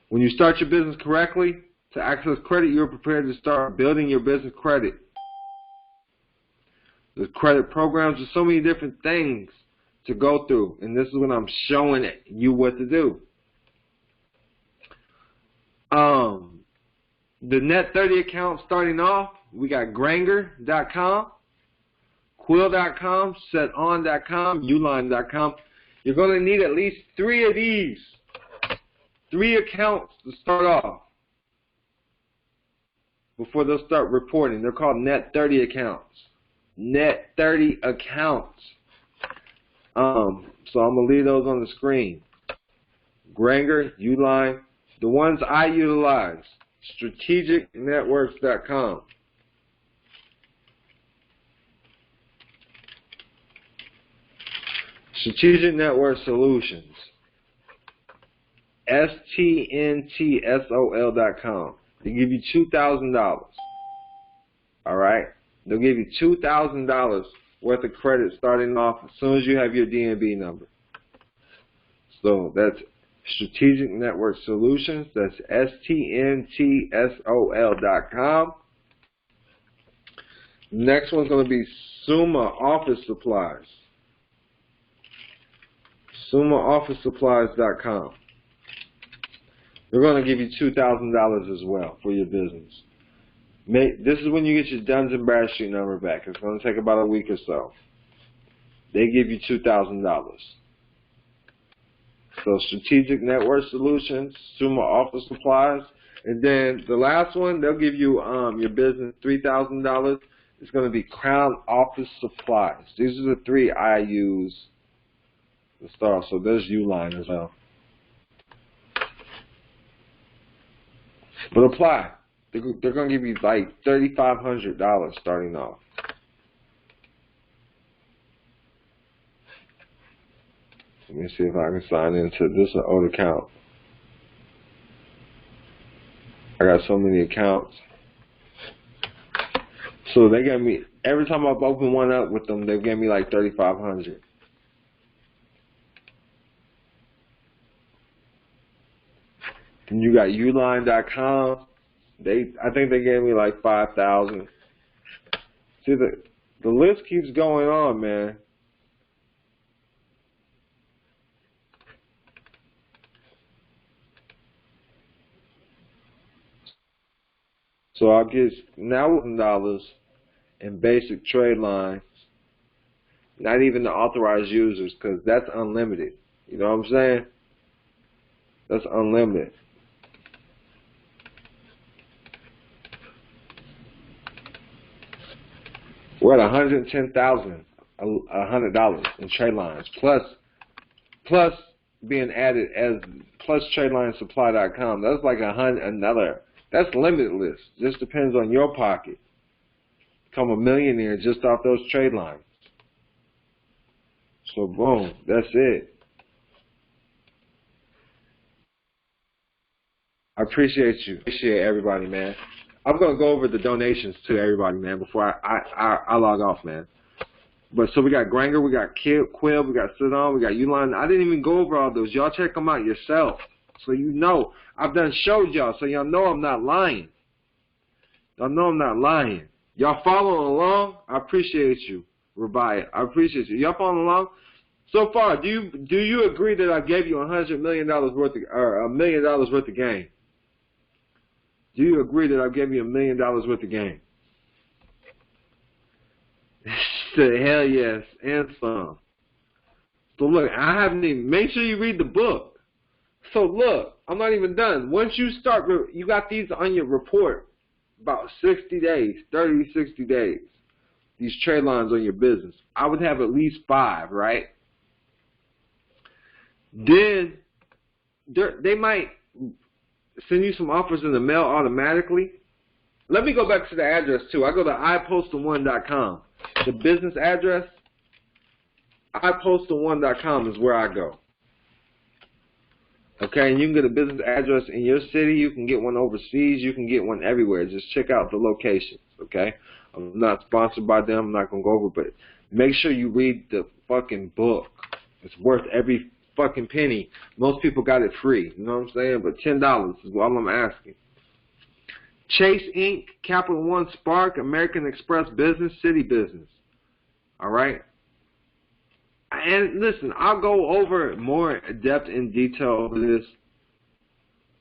Speaker 1: when you start your business correctly, to access credit, you're prepared to start building your business credit. The credit programs, there's so many different things to go through, and this is what I'm showing you what to do. The Net 30 account starting off, we got Granger.com, Quill.com, SetOn.com, Uline.com. You're going to need at least 3 of these, 3 accounts to start off before they'll start reporting. They're called Net 30 accounts. Net 30 accounts. So I'm going to leave those on the screen. Granger, Uline. The ones I utilize, strategicnetworks.com. Strategic Network Solutions. STNTSOL.com. They give you $2,000. All right? They'll give you $2,000 worth of credit starting off as soon as you have your DNB number. So that's Strategic Network Solutions. That's STNTSOL.com. Next one's going to be Summa Office Supplies. SummaOfficeSupplies.com. They're going to give you $2,000 as well for your business. This is when you get your Duns & Bradstreet number back. It's going to take about a week or so. They give you $2,000. So Strategic Network Solutions, Summa Office Supplies, and then the last one, they'll give you your business $3,000. It's going to be Crown Office Supplies. These are the 3 I use to start. So there's Uline as well. But apply. They're going to give you like $3,500 starting off. Let me see if I can sign into this is an old account. I got so many accounts. So they gave me, every time I've opened one up with them, they gave me like $3,500. And you got Uline.com. I think they gave me like $5,000. See, the list keeps going on, man. So I'll get now $1,000, and basic trade lines. Not even the authorized users, because that's unlimited. You know what I'm saying? That's unlimited. We're at $110,100 in trade lines, plus being added as plus TradeLineSupply.com. That's like another. That's limitless. Just depends on your pocket. Become a millionaire just off those trade lines. So boom, that's it. I appreciate you. Appreciate everybody, man. I'm gonna go over the donations to everybody, man, before I log off, man. But so we got Granger, we got Quill, we got Sidon, we got Uline. I didn't even go over all those. Y'all check them out yourself, so you know. I've done showed y'all, so y'all know I'm not lying. Y'all know I'm not lying. Y'all following along? I appreciate you, Rabia. I appreciate you. Y'all following along? So far, do you agree that I gave you $100 million worth of, or $1 million worth of game? Do you agree that I gave you $1 million worth of game? Hell yes, and some. So look, I haven't even, make sure you read the book. So look, I'm not even done. Once you start, you got these on your report, about 60 days, 30, 60 days, these trade lines on your business. I would have at least 5, right? Then they might send you some offers in the mail automatically. Let me go back to the address too. I go to ipostal1.com. The business address, ipostal1.com is where I go. Okay, and you can get a business address in your city. You can get one overseas. You can get one everywhere. Just check out the locations, okay? I'm not sponsored by them. I'm not going to go over, but make sure you read the fucking book. It's worth every fucking penny. Most people got it free. You know what I'm saying? But $10 is all I'm asking. Chase Inc., Capital One, Spark, American Express Business, City Business. All right? And listen, I'll go over more depth in detail over this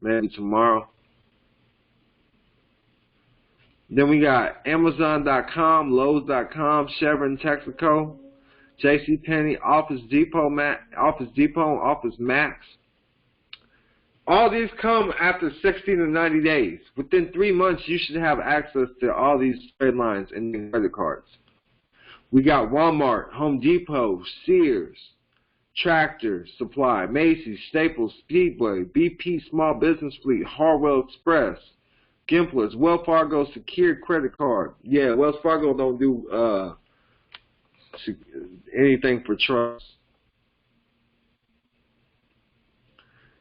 Speaker 1: maybe tomorrow. Then we got Amazon.com, Lowe's.com, Chevron, Texaco, JCPenney, Office Depot, Office Max. All these come after 60 to 90 days. Within 3 months, you should have access to all these trade lines and credit cards. We got Walmart, Home Depot, Sears, Tractor Supply, Macy's, Staples, Speedway, BP Small Business Fleet, Harwell Express, Gimplers, Wells Fargo Secured Credit Card. Yeah, Wells Fargo don't do anything for trust.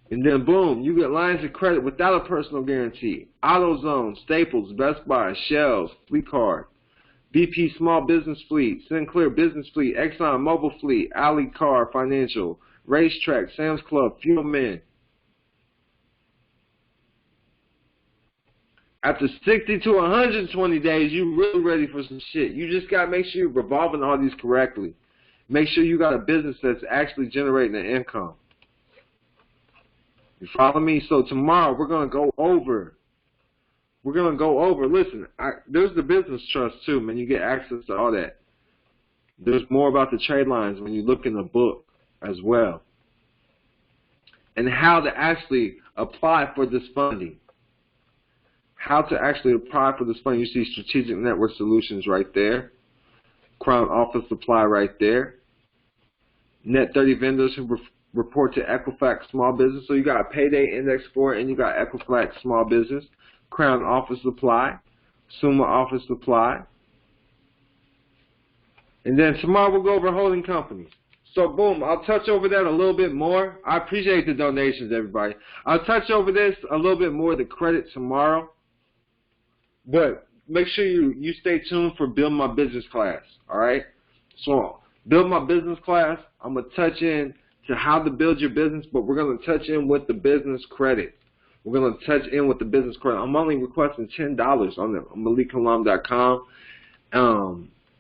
Speaker 1: And then boom, you get lines of credit without a personal guarantee. AutoZone, Staples, Best Buy, Shells, Fleet Card, BP Small Business Fleet, Sinclair Business Fleet, Exxon Mobil Fleet, Alley Car Financial, Racetrack, Sam's Club, Fuelman. After 60 to 120 days, you're really ready for some shit. You just got to make sure you're revolving all these correctly. Make sure you got a business that's actually generating an income. You follow me? So tomorrow we're going to go over. Listen, there's the business trust too, man. You get access to all that. There's more about the trade lines when you look in the book as well. And how to actually apply for this funding. How to actually apply for this funding. You see Strategic Network Solutions right there. Crown Office Supply right there. Net 30 vendors who report to Equifax Small Business. So you got a Payday Index Score and you got Equifax Small Business. Crown Office Supply. Summa Office Supply. And then tomorrow we'll go over holding companies. So boom, I'll touch over that a little bit more. I appreciate the donations, everybody. I'll touch over this a little bit more, the credit tomorrow. But make sure you stay tuned for Build My Business class, all right? So Build My Business class, I'm going to touch in to how to build your business, but we're going to touch in with the business credit. We're going to touch in with the business credit. I'm only requesting $10 on MalikKilam.com.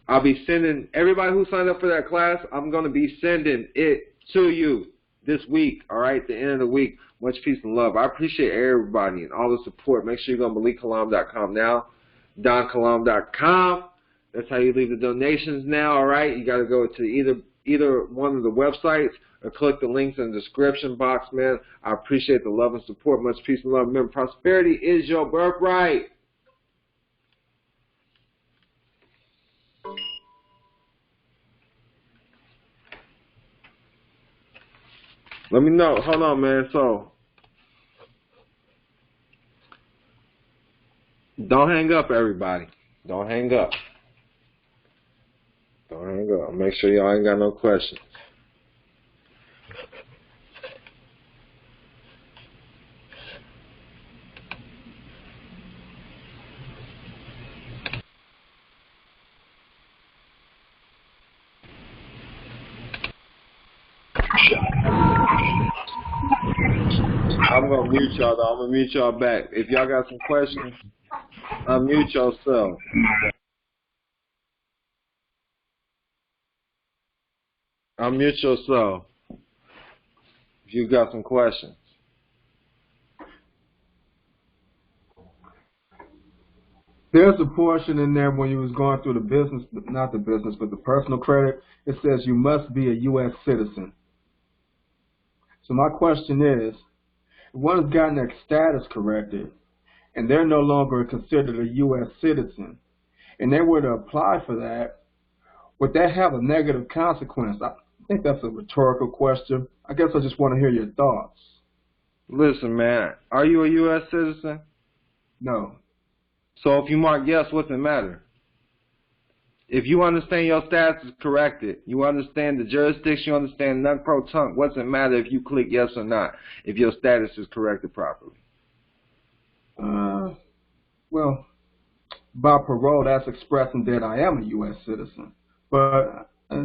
Speaker 1: I'll be sending everybody who signed up for that class, I'm going to be sending it to you this week, all right, the end of the week. Much peace and love. I appreciate everybody and all the support. Make sure you go to MalikKilam.com now, DonKilam.com. That's how you leave the donations now, all right? You got to go to either one of the websites or click the links in the description box, man. I appreciate the love and support. Much peace and love. Remember, prosperity is your birthright. Let me know. Hold on, man. So, don't hang up, everybody. Don't hang up. Don't hang up. Make sure y'all ain't got no questions. I'm going to mute y'all, though. I'm going to mute y'all back. If y'all got some questions, unmute yourself. Unmute yourself if you got some questions.
Speaker 2: There's a portion in there when you was going through the business, not the business, but the personal credit. It says you must be a U.S. citizen. So my question is, if one has gotten their status corrected and they're no longer considered a U.S. citizen, and they were to apply for that, would that have a negative consequence? I think that's a rhetorical question. I guess I just want to hear your thoughts.
Speaker 1: Listen, man, are you a U.S. citizen?
Speaker 2: No.
Speaker 1: So if you mark yes, what's it matter? If you understand your status is corrected, you understand the jurisdiction, you understand non-pro-tunc, what's it matter if you click yes or not, if your status is corrected properly?
Speaker 2: Well, by parole, that's expressing that I am a U.S. citizen. But I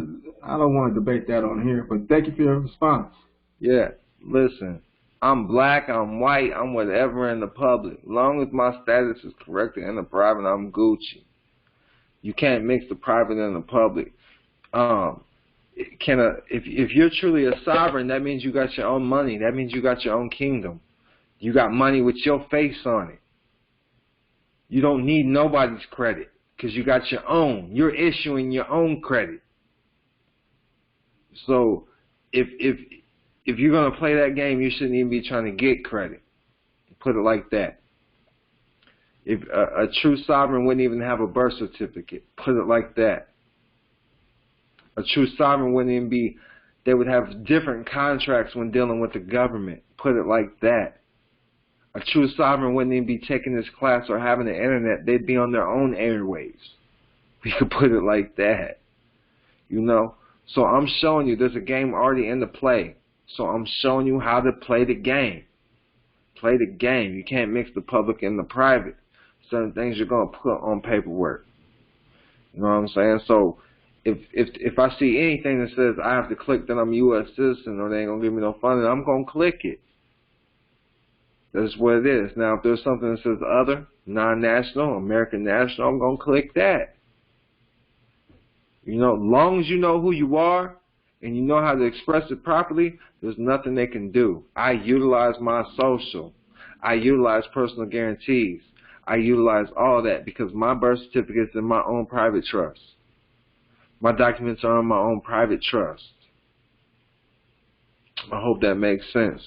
Speaker 2: don't want to debate that on here, but thank you for your response.
Speaker 1: Yeah, listen, I'm black, I'm white, I'm whatever in the public. As long as my status is corrected in the private, I'm Gucci. You can't mix the private and the public. If you're truly a sovereign, that means you got your own money. That means you got your own kingdom. You got money with your face on it. You don't need nobody's credit because you got your own. You're issuing your own credit. So if you're going to play that game, you shouldn't even be trying to get credit. Put it like that. If a true sovereign wouldn't even have a birth certificate. Put it like that. A true sovereign wouldn't even be, they would have different contracts when dealing with the government. Put it like that. A true sovereign wouldn't even be taking this class or having the internet. They'd be on their own airwaves. We could put it like that. You know? So I'm showing you there's a game already in the play. So I'm showing you how to play the game. Play the game. You can't mix the public and the private. Certain things you're going to put on paperwork. You know what I'm saying? So if I see anything that says I have to click that I'm a U.S. citizen or they ain't going to give me no funding, I'm going to click it. That's what it is. Now, if there's something that says other, non-national, American national, I'm going to click that. You know, as long as you know who you are and you know how to express it properly, there's nothing they can do. I utilize my social. I utilize personal guarantees. I utilize all that because my birth certificate is in my own private trust. My documents are in my own private trust. I hope that makes sense.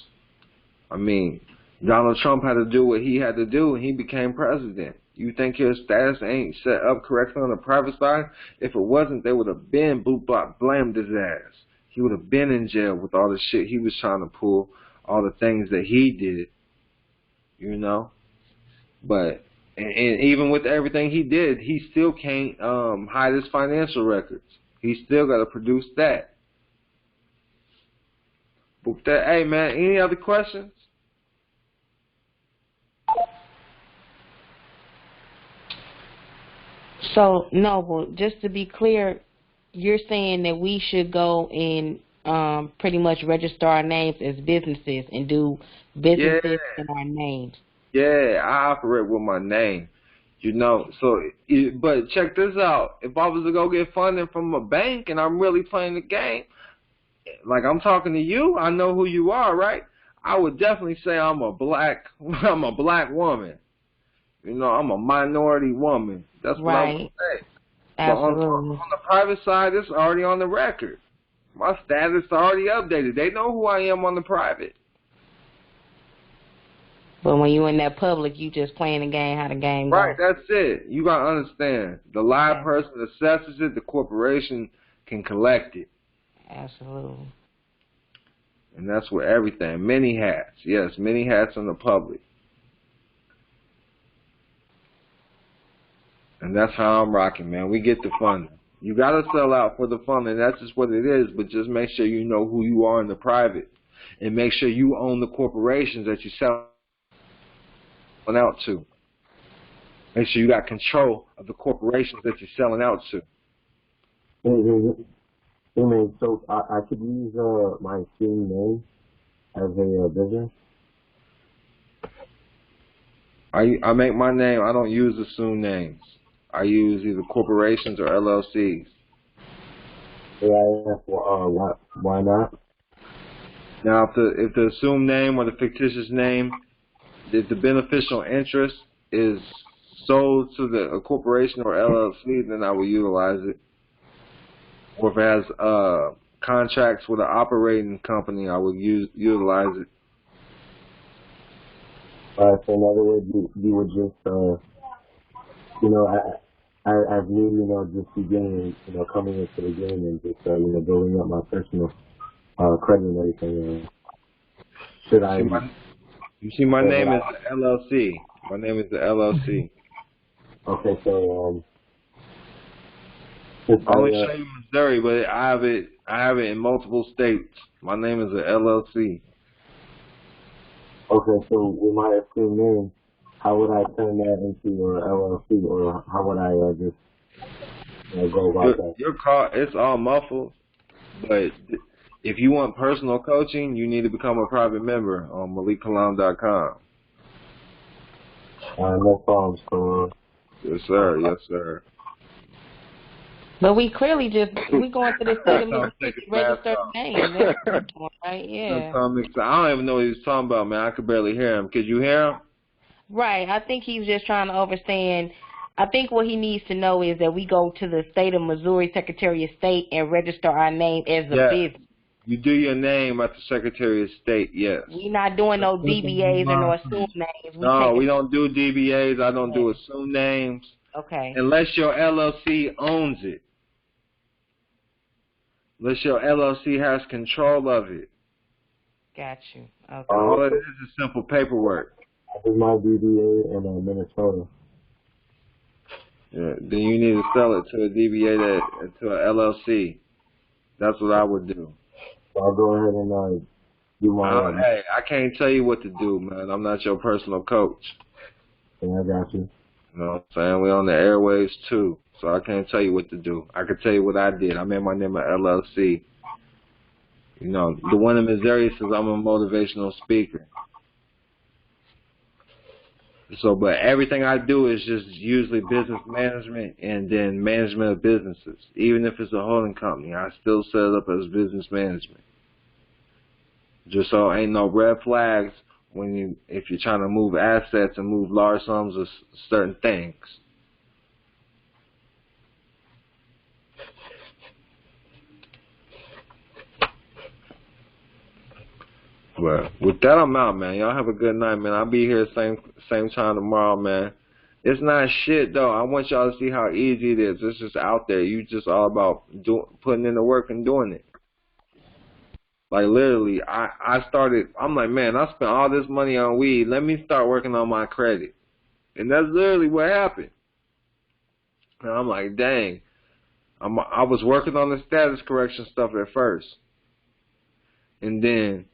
Speaker 1: I mean, Donald Trump had to do what he had to do and he became president. You think his status ain't set up correctly on the private side? If it wasn't, they would have been blamed his ass. He would have been in jail with all the shit he was trying to pull, all the things that he did, you know. But and even with everything he did, he still can't hide his financial records. He still got to produce that. But that, hey man, any other questions?
Speaker 3: So, Noble, just to be clear, you're saying that we should go and pretty much register our names as businesses and do businesses in our names.
Speaker 1: Yeah, I operate with my name, you know. So, but check this out. If I was to go get funding from a bank and I'm really playing the game, like I'm talking to you, I know who you are, right? I would definitely say I'm a black woman. You know, I'm a minority woman. That's what I would say. But
Speaker 3: Absolutely.
Speaker 1: on the private side, it's already on the record. My status is already updated. They know who I am on the private.
Speaker 3: But when you in that public, you just playing the game how the game
Speaker 1: Right,
Speaker 3: goes.
Speaker 1: that's it. You got to understand. The live person assesses it, the corporation can collect it.
Speaker 3: Absolutely.
Speaker 1: And that's with everything. Many hats. Yes, many hats in the public. And that's how I'm rocking, man. We get the funding. You got to sell out for the funding. That's just what it is. But just make sure you know who you are in the private. And make sure you own the corporations that you sell out to. Make sure you got control of the corporations that you're selling out to.
Speaker 4: Hey man, so I could use my assumed name as a business?
Speaker 1: I make my name, I don't use assumed names. I use either corporations or LLCs.
Speaker 4: Yeah, why not?
Speaker 1: Now, if the assumed name or the fictitious name, if the beneficial interest is sold to a corporation or LLC, then I will utilize it. Or if it has contracts with an operating company, I will utilize it.
Speaker 4: So in other words, you would just, as me, just beginning, coming into the game and just, building up my personal credit and everything. Should I?
Speaker 1: You see, my name is the LLC. My name is the LLC.
Speaker 4: Okay, so
Speaker 1: I only show you Missouri, but I have it in multiple states. My name is the LLC.
Speaker 4: Okay, so with my assumed name, how would I turn that into your LLC, or how would I just go about that?
Speaker 1: Your call, it's all muffled, but if you want personal coaching, you need to become a private member on MalikKilam.com.
Speaker 4: No problems, so,
Speaker 1: Yes, sir. Yes, sir.
Speaker 3: But we clearly we going to the state of Missouri to register the name. That's right, yeah.
Speaker 1: I don't even know what he was talking about, man. I could barely hear him. Could you hear him?
Speaker 3: Right. I think he was just trying to understand. I think what he needs to know is that we go to the state of Missouri Secretary of State and register our name as a business.
Speaker 1: You do your name at the Secretary of State, yes.
Speaker 3: We're not doing no DBAs and no assumed names.
Speaker 1: We don't do DBAs. I don't do assumed names.
Speaker 3: Okay.
Speaker 1: Unless your LLC owns it. Unless your LLC has control of it.
Speaker 3: Got you. Okay.
Speaker 1: All it is simple paperwork.
Speaker 4: I did my DBA in Minnesota.
Speaker 1: Yeah, then you need to sell it to a DBA, to a LLC. That's what I would do.
Speaker 4: So I'll go ahead and do my
Speaker 1: Hey, I can't tell you what to do, man. I'm not your personal coach.
Speaker 4: Yeah, I got you.
Speaker 1: You know what I'm saying? We're on the airwaves, too. So I can't tell you what to do. I can tell you what I did. I made my name an LLC. You know, the one in Missouri says I'm a motivational speaker. So, but everything I do is just usually business management and then management of businesses. Even if it's a holding company, I still set it up as business management. Just so ain't no red flags if you're trying to move assets and move large sums of certain things. But with that, I'm out, man. Y'all have a good night, man. I'll be here same time tomorrow, man. It's not shit, though. I want y'all to see how easy it is. It's just out there. You just all about putting in the work and doing it. Like, literally, I'm like, man, I spent all this money on weed. Let me start working on my credit. And that's literally what happened. And I'm like, dang. I was working on the status correction stuff at first. And then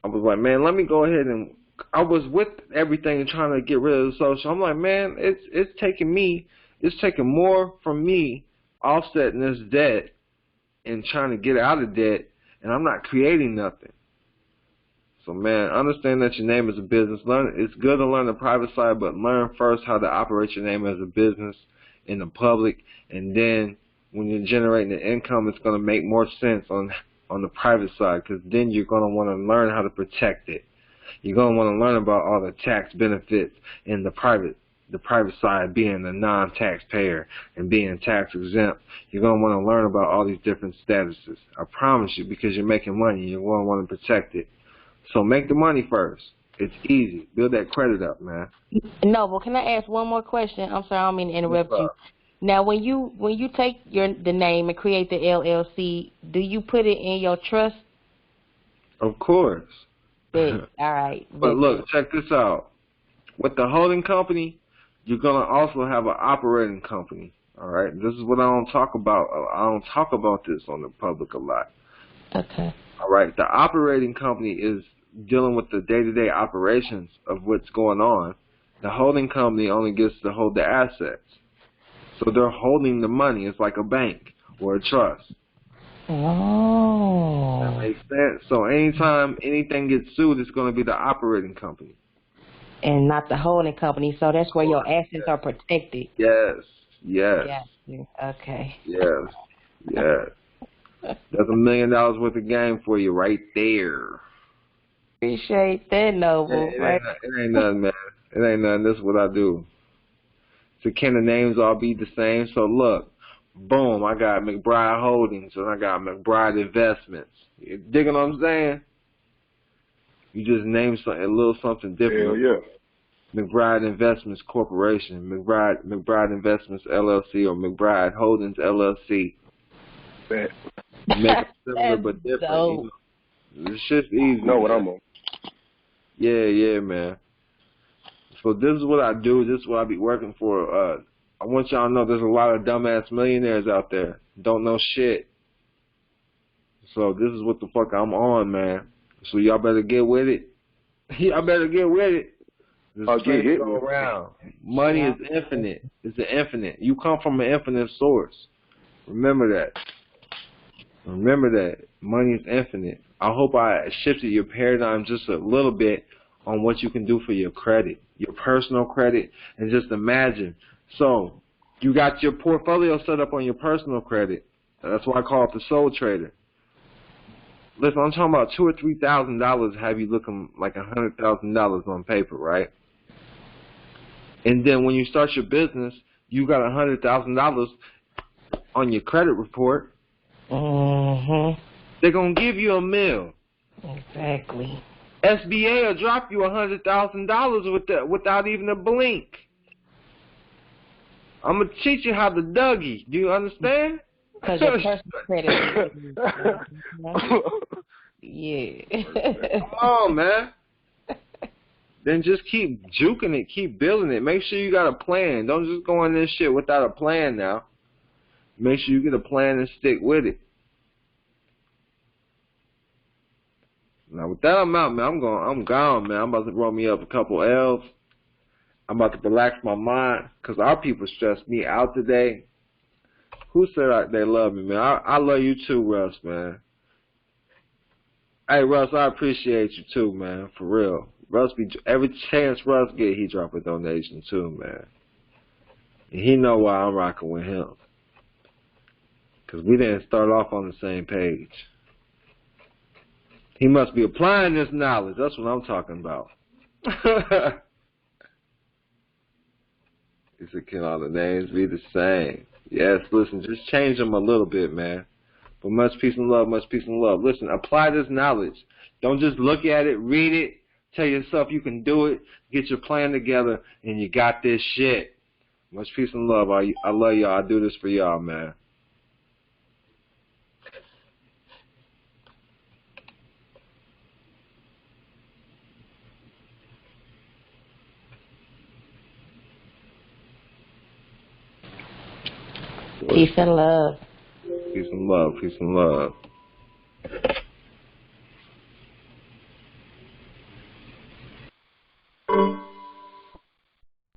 Speaker 1: I was like, man, let me go ahead and I was with everything trying to get rid of the social. I'm like, man, it's taking more from me offsetting this debt and trying to get out of debt, and I'm not creating nothing. So, man, understand that your name is a business. It's good to learn the private side, but learn first how to operate your name as a business in the public, and then when you're generating the income, it's going to make more sense on the private side, because then you're going to want to learn how to protect it. You're going to want to learn about all the tax benefits in the private the private side being a non-taxpayer and being tax exempt. You're going to want to learn about all these different statuses. I promise you, because you're making money, you're going to want to protect it. So make the money first. It's easy. Build that credit up, man.
Speaker 3: No, but can I ask one more question? I'm sorry, I don't mean to interrupt you. Now, when you take the name and create the LLC, do you put it in your trust?
Speaker 1: Of course.
Speaker 3: All right.
Speaker 1: But look, check this out. With the holding company, you're going to also have an operating company. All right? This is what I don't talk about. I don't talk about this on the public a lot.
Speaker 3: Okay.
Speaker 1: All right? The operating company is dealing with the day-to-day operations of what's going on. The holding company only gets to hold the assets. So they're holding the money. It's like a bank or a trust.
Speaker 3: Oh.
Speaker 1: That makes sense. So anytime anything gets sued, it's going to be the operating company. And
Speaker 3: not the holding company. So that's where your assets are protected.
Speaker 1: Yes. Yes.
Speaker 3: Yeah. Okay.
Speaker 1: Yes. Yes. That's $1 million worth of game for you right there.
Speaker 3: Appreciate that, Noble.
Speaker 1: It ain't nothing, man. It ain't nothing. This is what I do. So can the names all be the same? So look, boom, I got McBride Holdings and I got McBride Investments. You digging what I'm saying? You just name something, a little something different.
Speaker 5: Hell yeah.
Speaker 1: McBride Investments Corporation, McBride Investments LLC, or McBride Holdings LLC.
Speaker 5: Bet.
Speaker 1: Make it similar but different. You know? It's just easy.
Speaker 5: Know what I'm on.
Speaker 1: Yeah, man. So this is what I do. This is what I be working for. I want y'all to know there's a lot of dumbass millionaires out there. Don't know shit. So this is what the fuck I'm on, man. So y'all better get with it. Y'all better get with it. This train go around. Money is infinite. It's infinite. You come from an infinite source. Remember that. Remember that. Money is infinite. I hope I shifted your paradigm just a little bit on what you can do for your credit, your personal credit, and just imagine. So you got your portfolio set up on your personal credit. That's why I call it the soul trader. Listen, I'm talking about $2,000 or $3,000 have you looking like $100,000 on paper, right? And then when you start your business, you got $100,000 on your credit report.
Speaker 3: Mm-hmm.
Speaker 1: They're gonna give you $1 million.
Speaker 3: Exactly.
Speaker 1: SBA will drop you $100,000 without even a blink. I'm gonna teach you how to Dougie. Do you understand?
Speaker 3: Because your personal credit. Yeah.
Speaker 1: Come on, man. Then just keep juking it, keep building it. Make sure you got a plan. Don't just go in this shit without a plan now. Make sure you get a plan and stick with it. Now with that, I'm out, man. I'm gone, man. I'm about to roll me up a couple L's. I'm about to relax my mind because our people stressed me out today. Who said they love me, man? I love you too, Russ, man. Hey, Russ, I appreciate you too, man. For real. Russ every chance Russ get, he drop a donation too, man. And he know why I'm rocking with him. Because we didn't start off on the same page. He must be applying this knowledge. That's what I'm talking about. He said, can all the names be the same? Yes, listen, just change them a little bit, man. But much peace and love, much peace and love. Listen, apply this knowledge. Don't just look at it, read it, tell yourself you can do it, get your plan together, and you got this shit. Much peace and love. I love y'all. I do this for y'all, man.
Speaker 3: Peace and love.
Speaker 1: Peace and love. Peace and love.